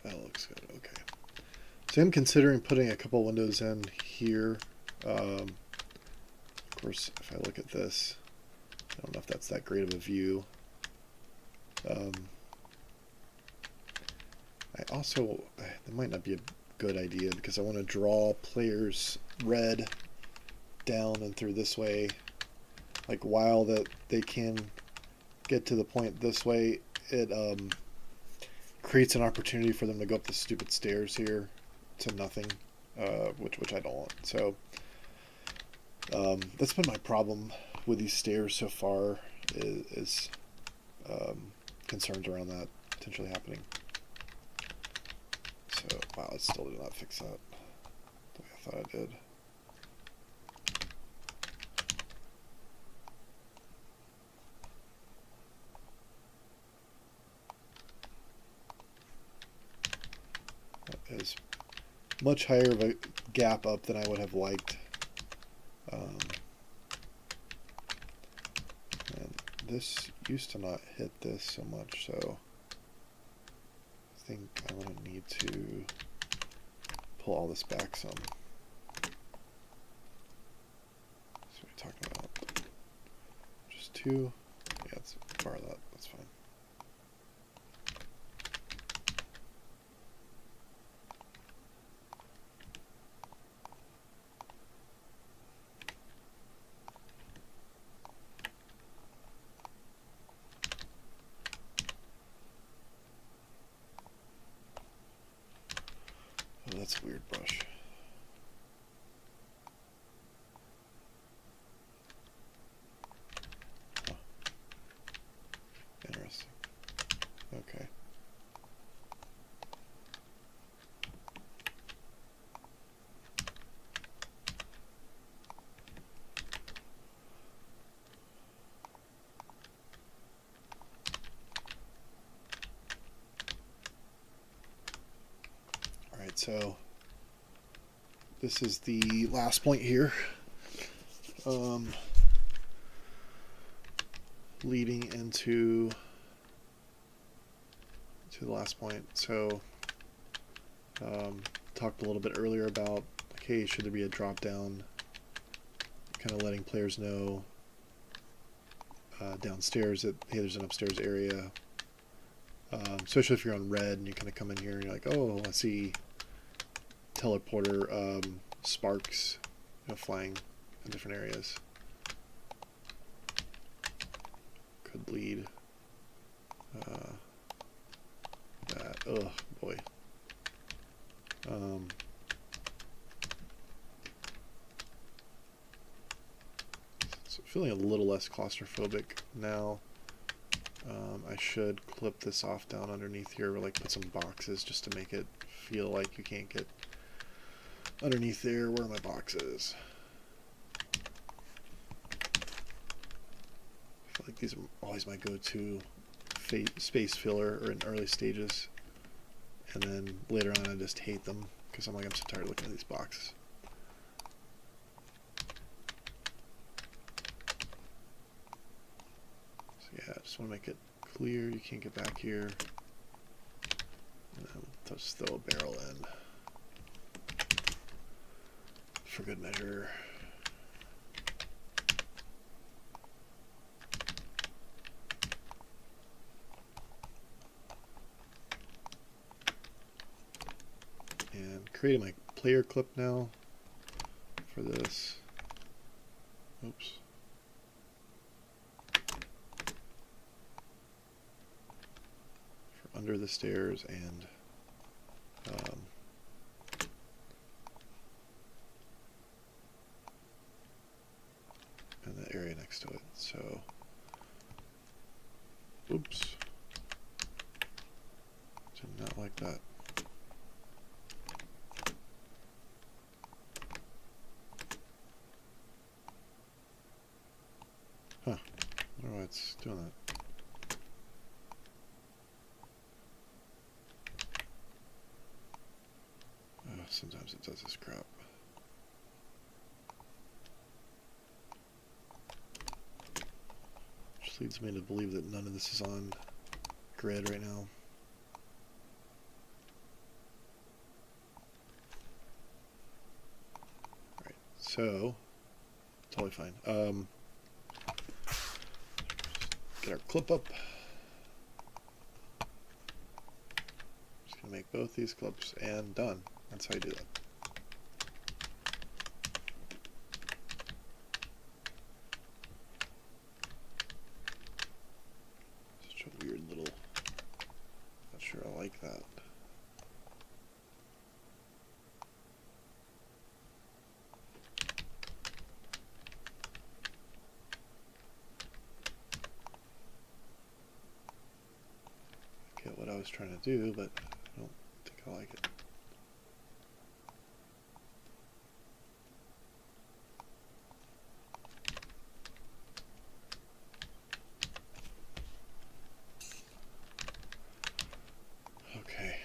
That looks good. Okay. So I'm considering putting a couple windows in here. Of course, if I look at this, I don't know if that's that great of a view. That might not be a good idea because I want to draw players red down and through this way. Like while that they can get to the point this way, it creates an opportunity for them to go up the stupid stairs here to nothing, which I don't want. So that's been my problem with these stairs so far is concerns around that potentially happening. So wow, I still did not fix that the way I thought I did. That is much higher of a gap up than I would have liked. And this used to not hit this so much, so I think I'm going to need to pull all this back some. That's what we're talking about. Just two. Yeah, let's borrow that. That's fine. Oh, that's a weird brush. Huh. Interesting. Okay. so this is the last point here, leading into the last point. So talked a little bit earlier about, like, hey, should there be a drop down, kind of letting players know downstairs that, hey, there's an upstairs area, especially if you're on red and you kind of come in here and you're like, oh, I see teleporter sparks, flying in different areas. Could lead that. Oh boy. So feeling a little less claustrophobic now. I should clip this off down underneath here, or like put some boxes just to make it feel like you can't get underneath there. Where are my boxes? I feel like these are always my go-to space filler or in early stages, and then later on I just hate them because I'm like, I'm so tired of looking at these boxes. So yeah, I just want to make it clear you can't get back here, and then we'll just throw a barrel in for good measure. And creating my player clip now for this. Oops. For under the stairs and the area next to it. So, oops. Did not like that. Huh. I don't know why it's doing that. Sometimes it does this crap. Which leads me to believe that none of this is on grid right now. Alright, so totally fine. Get our clip up. Just gonna make both these clips and done. That's how you do that. Such a weird little, not sure I like that. I get what I was trying to do, but I don't think I like it. Okay.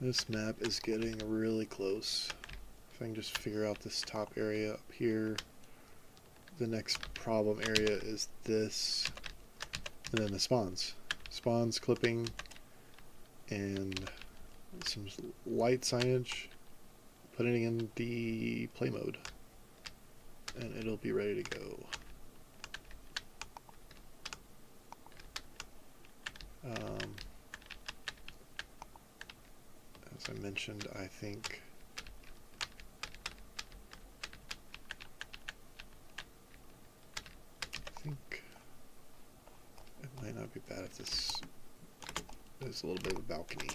This map is getting really close. If I can just figure out this top area up here. The next problem area is this, and then the spawns. Spawns clipping and some light signage, putting in the play mode, and it'll be ready to go. As I mentioned, I think it might not be bad if this is a little bit of a balcony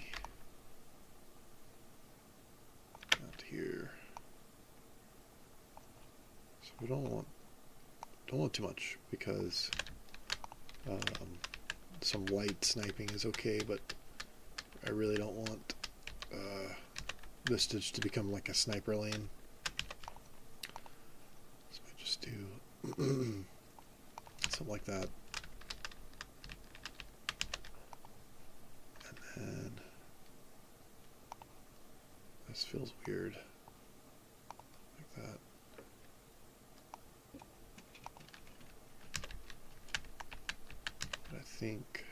out here. So we don't want don't want too much because some light sniping is okay, but I really don't want this to become like a sniper lane. So I just do something like that. And then this feels weird. Like that. But I think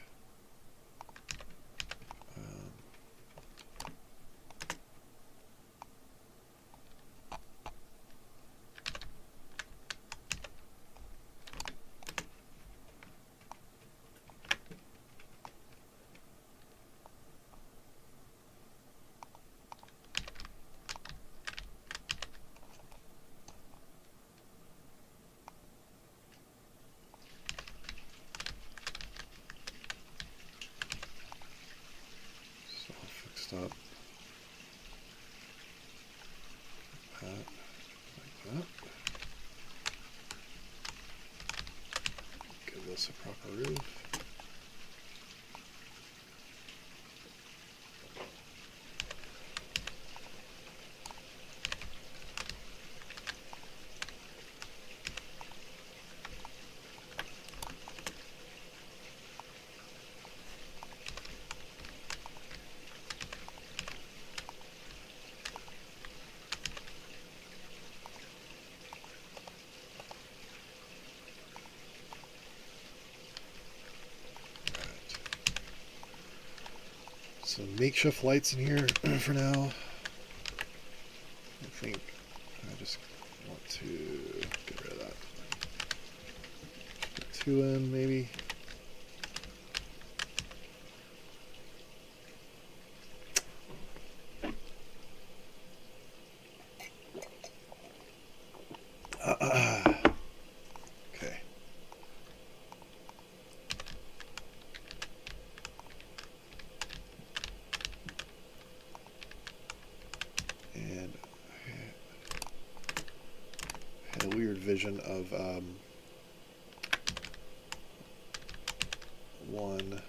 up that, like that. Give this a proper roof. Some makeshift lights in here for now. I think I just want to get rid of that. Put 2 in, maybe. Okay. And I had a weird vision of one.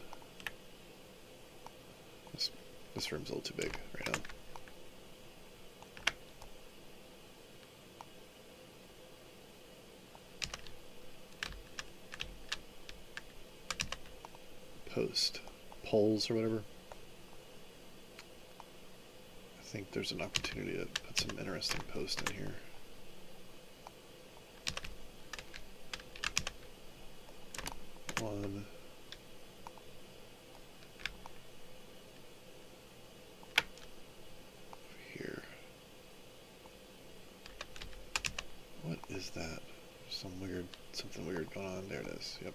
This room's a little too big right now. Post poles or whatever. I think there's an opportunity to put some interesting post in here. One. Here. What is that? Something weird going on. There it is. Yep.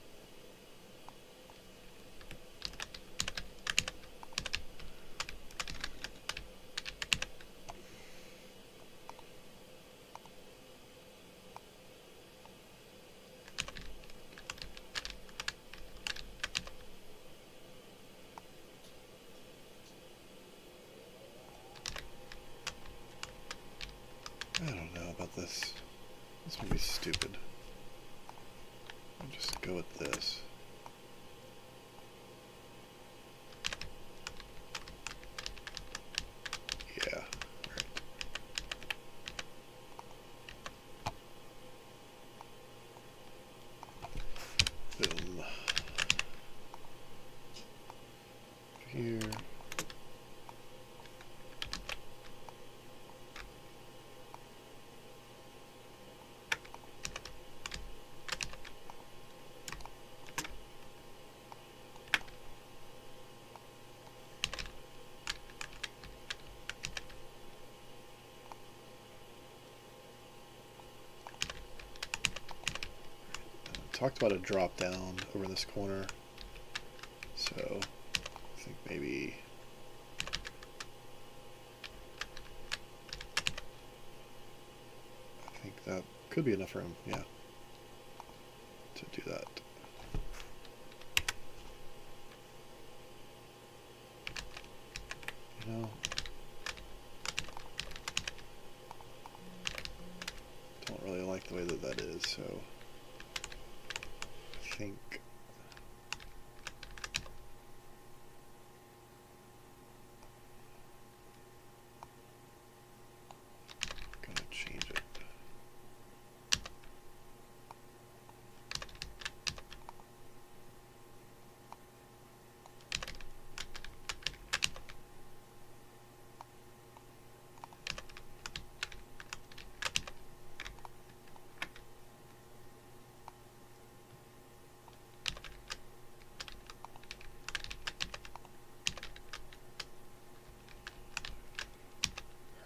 I don't know about this. This would be stupid. I'll just go with this. Yeah, right. Boom. Here. Talked about a drop down over in this corner, so I think maybe that could be enough room, yeah, to do that. You know, don't really like the way that is, so think. I'm gonna change it.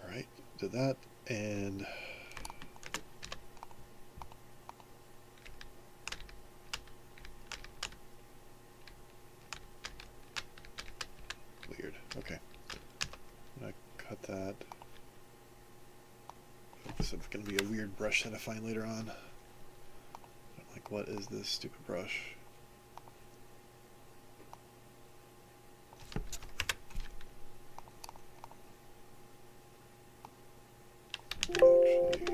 Alright, did that, and weird. Okay. I'm gonna cut that. This is gonna be a weird brush that I find later on. I'm like, what is this stupid brush? Actually,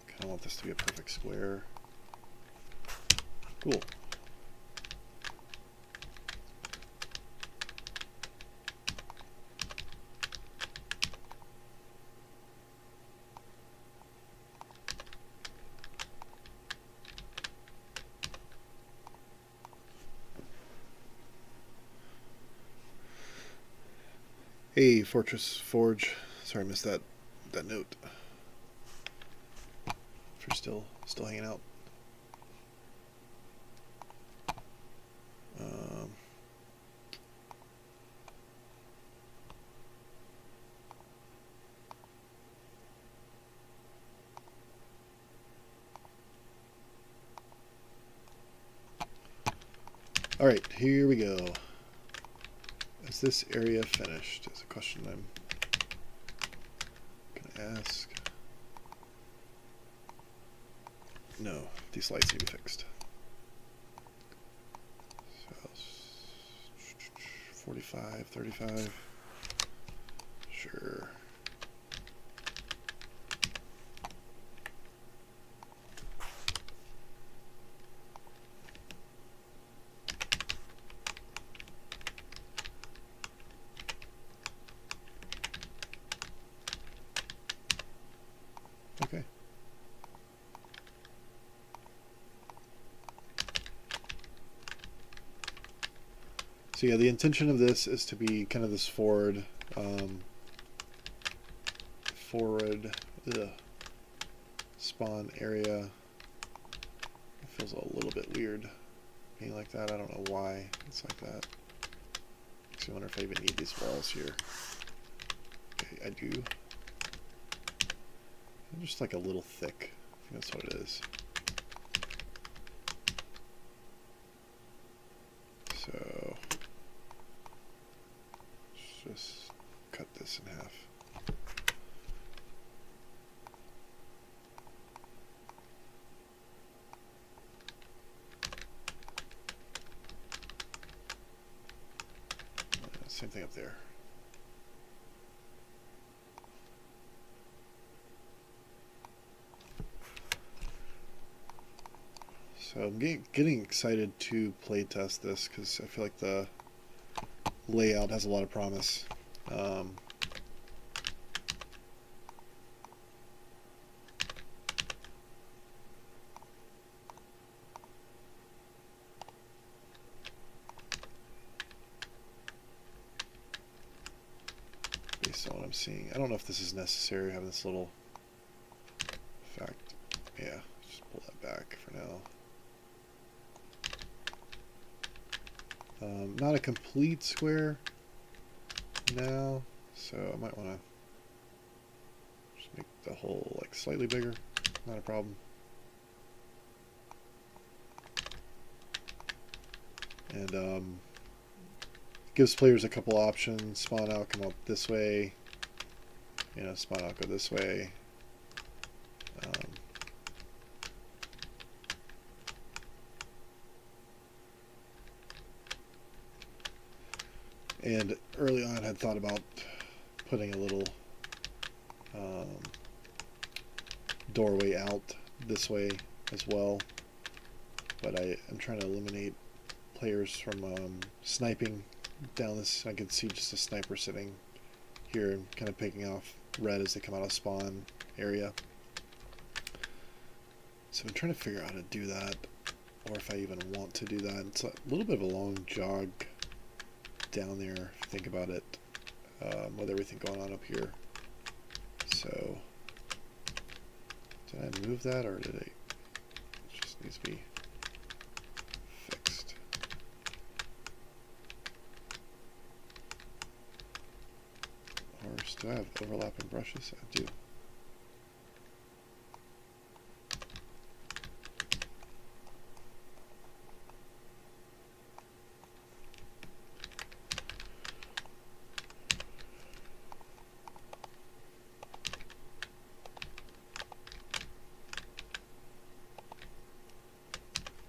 kind of want this to be a perfect square. Cool. Hey, Fortress Forge. Sorry I missed that note. If you're still hanging out. All right, here we go. Is this area finished? Is a question I'm gonna ask. No, these lights need to be fixed. So, 45, 35. Sure. Okay. So yeah, the intention of this is to be kind of this forward spawn area. It feels a little bit weird being like that. I don't know why it's like that. Makes me wonder if I even need these walls here. Okay, I do. They're just like a little thick. I think that's what it is. So let's just cut this in half. Same thing up there. So I'm getting excited to play test this because I feel like the layout has a lot of promise. Based on what I'm seeing, I don't know if this is necessary having this little effect. Yeah, just pull that back for now. Not a complete square now, so I might want to just make the hole like slightly bigger. Not a problem. And gives players a couple options. Spawn out, come out this way. You know, spawn out, go this way. And early on, I had thought about putting a little doorway out this way as well, but I'm trying to eliminate players from sniping down this. I can see just a sniper sitting here and kind of picking off red as they come out of spawn area. So I'm trying to figure out how to do that, or if I even want to do that. It's a little bit of a long jog down there, if you think about it, with everything going on up here. So did I move that, or did it just needs to be fixed? Or do I have overlapping brushes? I do.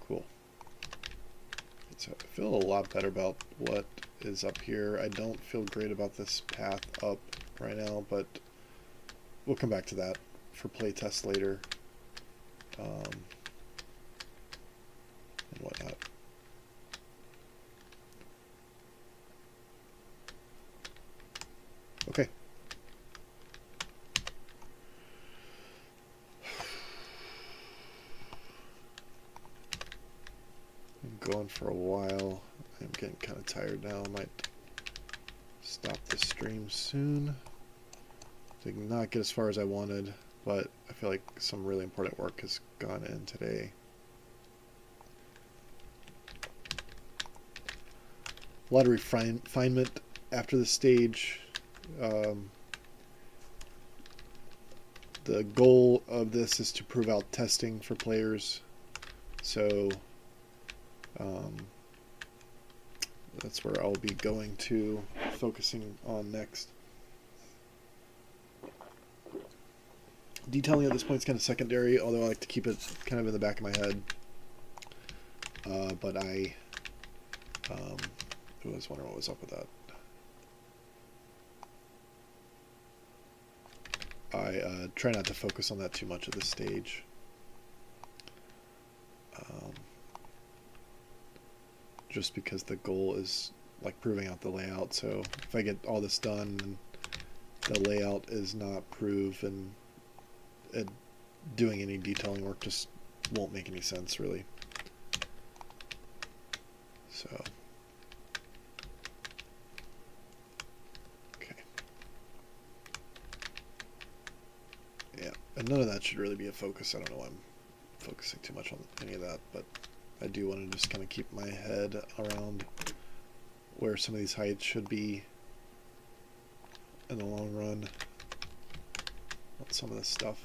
Cool. So I feel a lot better about what is up here. I don't feel great about this path up right now, but we'll come back to that for playtest later, and whatnot. Okay. I'm going for a while. I'm getting kind of tired now. I might stop the stream soon. Did not get as far as I wanted, but I feel like some really important work has gone in today. A lot of refinement after the stage. The goal of this is to prove out testing for players, so that's where I'll be going to, focusing on next. Detailing at this point is kind of secondary, although I like to keep it kind of in the back of my head. But I was wondering what was up with that. I try not to focus on that too much at this stage. Just because the goal is like proving out the layout. So if I get all this done and the layout is not proven, doing any detailing work just won't make any sense really. So okay, yeah, and none of that should really be a focus. I don't know why I'm focusing too much on any of that, but I do want to just kind of keep my head around where some of these heights should be in the long run on some of this stuff.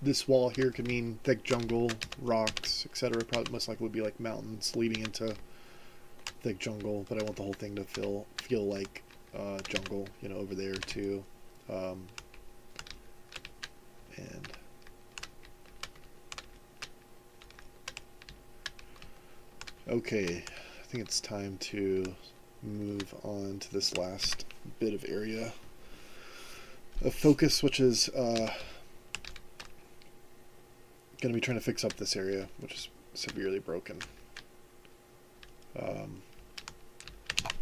This wall here could mean thick jungle, rocks, etc. Probably most likely would be like mountains leading into thick jungle, but I want the whole thing to feel like jungle, you know, over there too. And okay, I think it's time to move on to this last bit of area of focus, which is going to be trying to fix up this area, which is severely broken.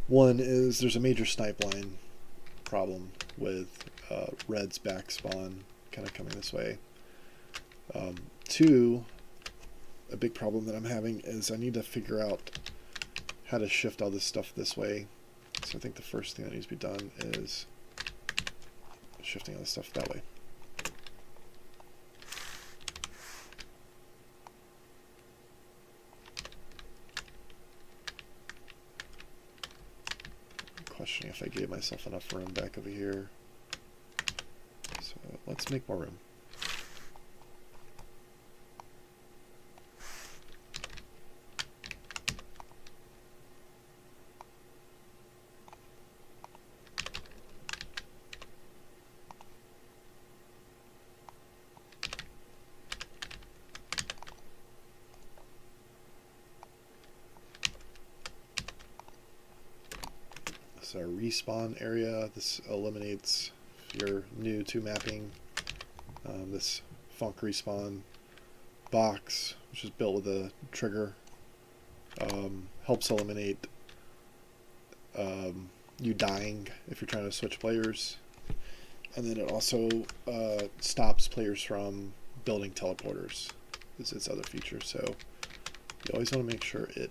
One is there's a major snipe line problem with red's back spawn kind of coming this way. Two, a big problem that I'm having is I need to figure out how to shift all this stuff this way. So I think the first thing that needs to be done is shifting all this stuff that way. I'm questioning if I gave myself enough room back over here. So let's make more room. So a respawn area. This eliminates, if you're new to mapping, this funk respawn box, which is built with a trigger. Helps eliminate you dying if you're trying to switch players. And then it also stops players from building teleporters. Is its other feature. So you always want to make sure it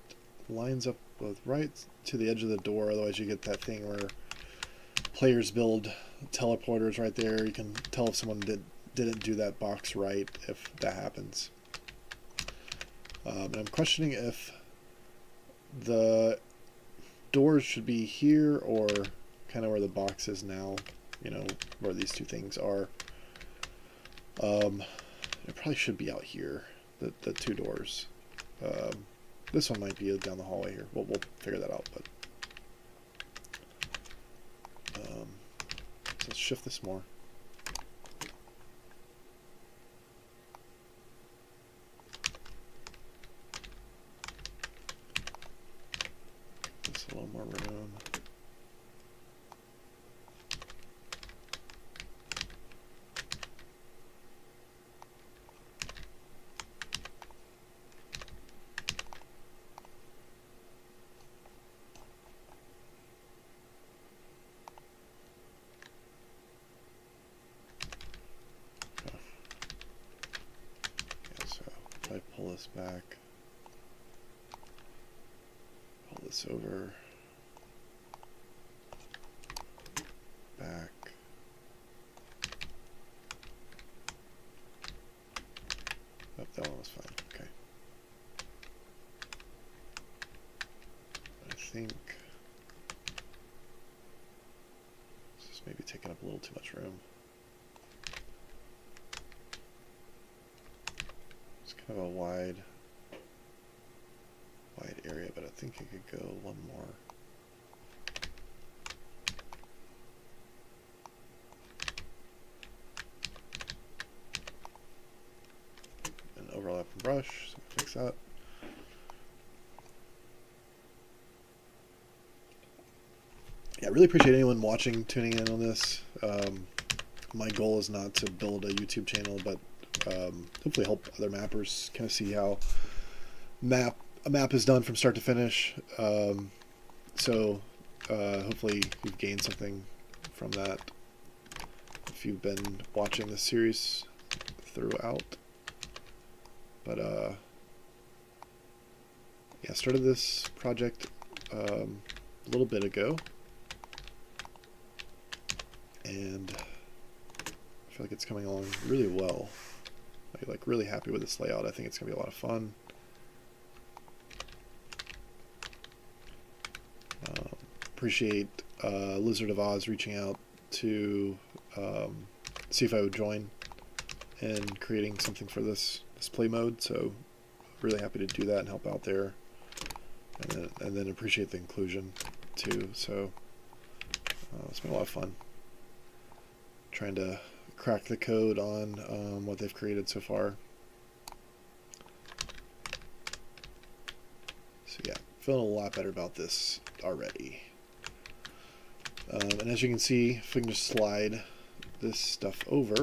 lines up with right to the edge of the door, otherwise you get that thing where players build teleporters right there. You can tell if someone didn't do that box right if that happens. And I'm questioning if the doors should be here or kind of where the box is now, you know, where these two things are. It probably should be out here, the two doors. This one might be down the hallway here. We'll figure that out. But so let's shift this more. Just a little more room. I pull this back, pull this over, back, oh, that one was fine, okay. I think this is maybe taking up a little too much room. Kind of a wide area, but I think it could go one more. An overlap and brush, so fix that. Yeah, I really appreciate anyone watching, tuning in on this. My goal is not to build a YouTube channel, but hopefully help other mappers kind of see how a map is done from start to finish. So hopefully you've gained something from that if you've been watching this series throughout. But yeah, started this project a little bit ago, and I feel like it's coming along really well. Like really happy with this layout. I think it's gonna be a lot of fun. Appreciate Lizard of Oz reaching out to see if I would join in creating something for this play mode. So really happy to do that and help out there, and then appreciate the inclusion too. So it's been a lot of fun trying to crack the code on what they've created so far. So yeah, feeling a lot better about this already. And as you can see, if we can just slide this stuff over,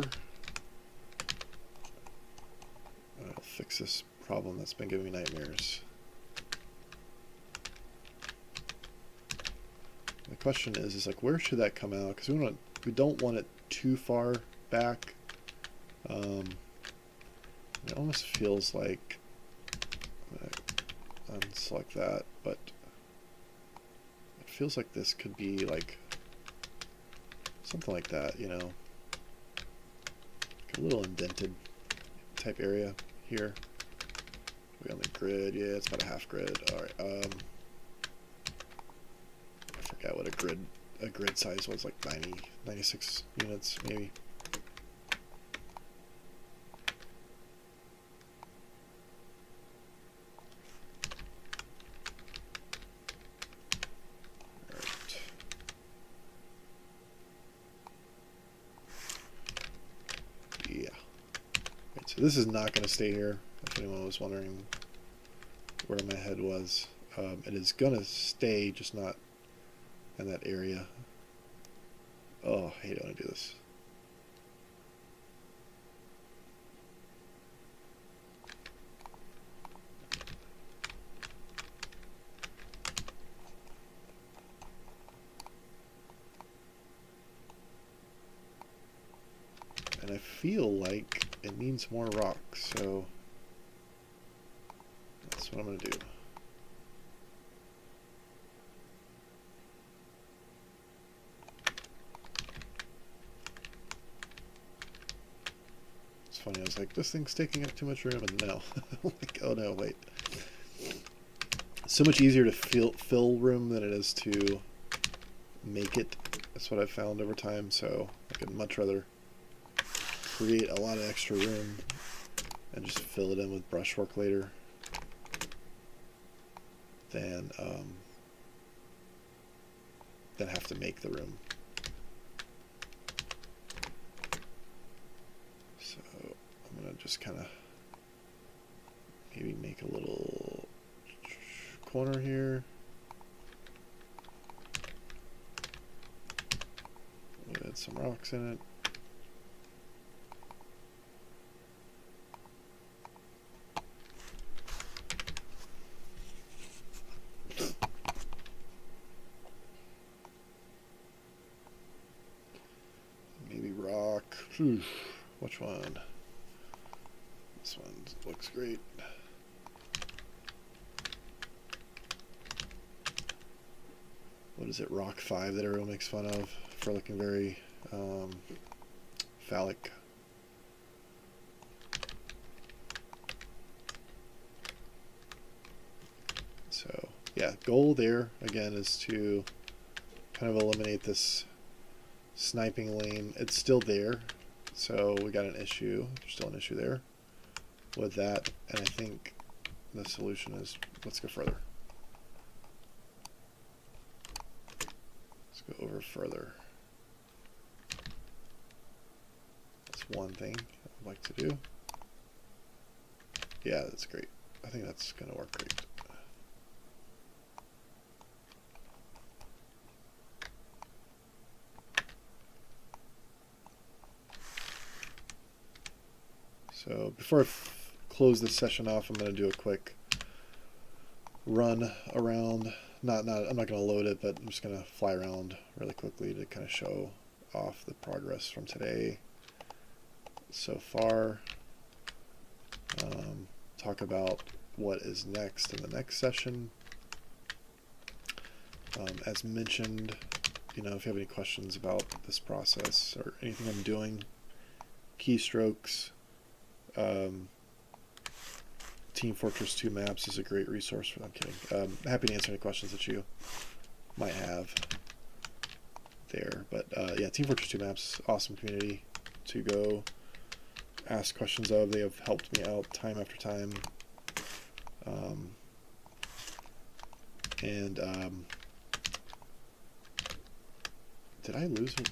I'll fix this problem that's been giving me nightmares. The question is like, where should that come out? Because we don't want it too far back. It almost feels like unselect that, but it feels like this could be like something like that, you know, like a little indented type area here. We on the grid, yeah, it's about a half grid. All right, I forgot what a grid size was, like 96 units maybe. So this is not going to stay here, if anyone was wondering where my head was. It is going to stay, just not in that area. Oh, I hate it when I do this. And I feel like it needs more rock, so that's what I'm going to do. It's funny, I was like, this thing's taking up too much room, and no. Like, oh no, wait. So much easier to fill room than it is to make it. That's what I've found over time, so I could much rather create a lot of extra room and just fill it in with brushwork later than have to make the room. So I'm gonna just kind of maybe make a little corner here. We'll add some rocks in it. Maybe rock. Which one? This one looks great. What is it, Rock 5 that everyone makes fun of for looking very phallic? So yeah, goal there again is to kind of eliminate this sniping lane. It's still there, so we got an issue. There's still an issue there with that, and I think the solution is let's go further. Let's go over further. That's one thing I'd like to do. Yeah, that's great. I think that's going to work great. So before I close this session off, I'm going to do a quick run around. I'm not going to load it, but I'm just going to fly around really quickly to kind of show off the progress from today so far. Talk about what is next in the next session. As mentioned, if you have any questions about this process or anything I'm doing, keystrokes, Team Fortress 2 maps is a great resource for them. I'm kidding. Happy to answer any questions that you might have there. But yeah, Team Fortress 2 maps, awesome community to go ask questions of. They have helped me out time after time. Did I lose it?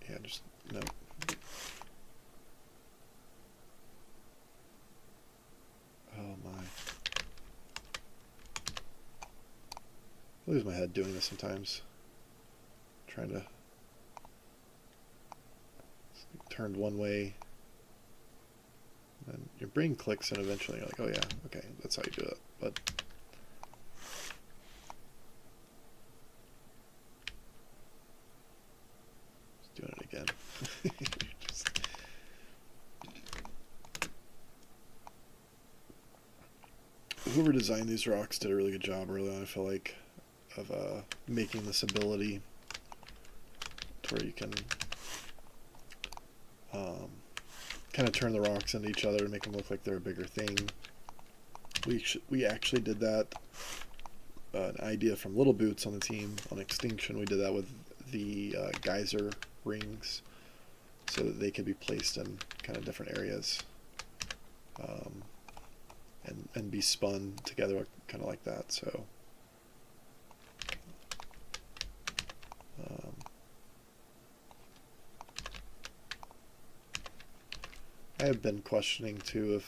Yeah, just no. Oh my. I lose my head doing this sometimes. Trying to turn one way. And your brain clicks and eventually you're like, oh yeah, okay, that's how you do it. But just doing it again. Whoever designed these rocks did a really good job early on, I feel like, of making this ability to where you can kind of turn the rocks into each other and make them look like they're a bigger thing. We actually did that. An idea from Little Boots on the team on Extinction. We did that with the geyser rings, so that they could be placed in kind of different areas, and be spun together kind of like that. So I have been questioning too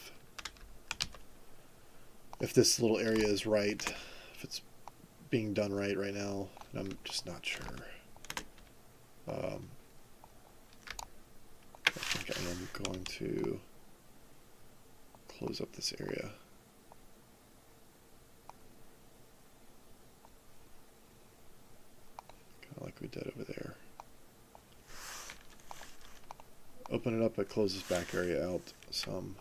if this little area is right, if it's being done right now. and I'm just not sure. I think I am going to close up this area. Kind of like we did over there. Open it up, it closes back area out some.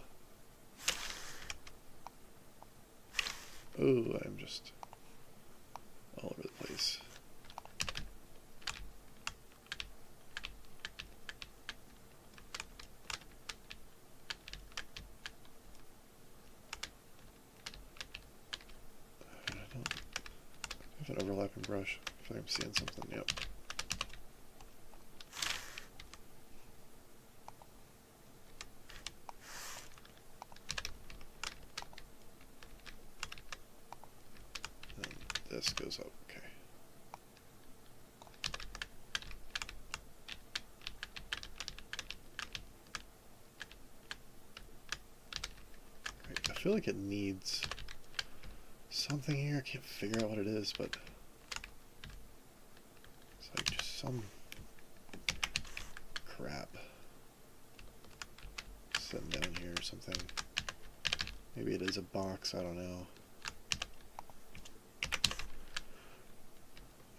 Oh, I'm just all over the place. I don't have an overlapping brush. I feel like I'm seeing something. Yep. This goes up, okay. Right, I feel like it needs something here. I can't figure out what it is, but it's like just some crap sitting down here or something. Maybe it is a box, I don't know.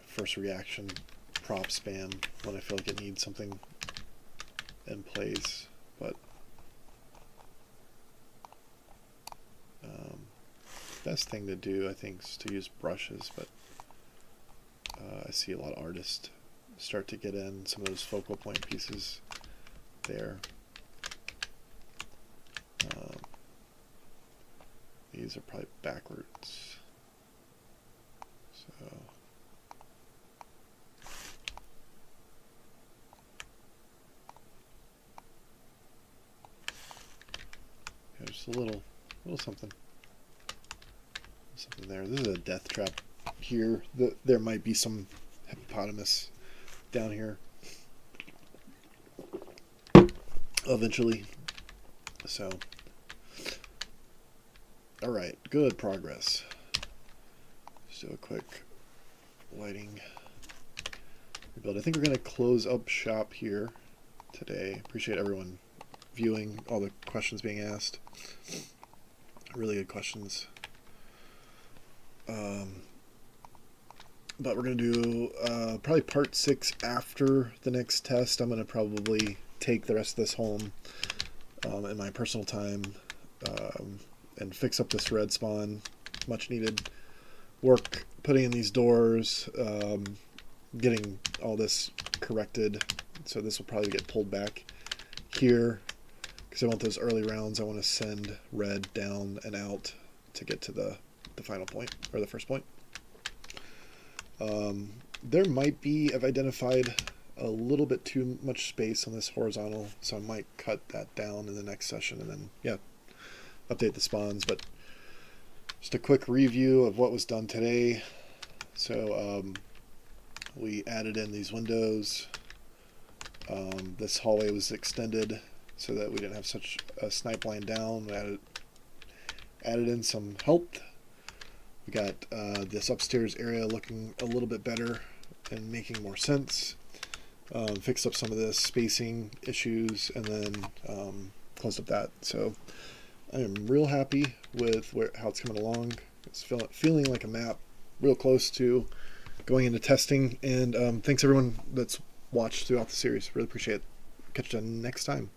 First reaction, prop spam, when I feel like it needs something in place, but best thing to do, I think, is to use brushes, but I see a lot of artists start to get in some of those focal point pieces there. These are probably backwards, so just a little something there. This is a death trap here. There might be some hippopotamus down here eventually. So, all right, good progress. Just do a quick lighting rebuild. I think we're going to close up shop here today. Appreciate everyone viewing, all the questions being asked. Really good questions. But we're going to do probably part 6 after the next test. I'm going to probably take the rest of this home in my personal time and fix up this red spawn. Much needed work putting in these doors, getting all this corrected. So this will probably get pulled back here because I want those early rounds. I want to send red down and out to get to the final point, or the first point. There might be, I've identified a little bit too much space on this horizontal, so I might cut that down in the next session and then, yeah, update the spawns. But just a quick review of what was done today. So we added in these windows. This hallway was extended so that we didn't have such a snipe line down. We added in some help. We got this upstairs area looking a little bit better and making more sense. Fixed up some of the spacing issues and then closed up that. So I am real happy with how it's coming along. It's feeling like a map, real close to going into testing. And thanks everyone that's watched throughout the series. Really appreciate it. Catch you next time.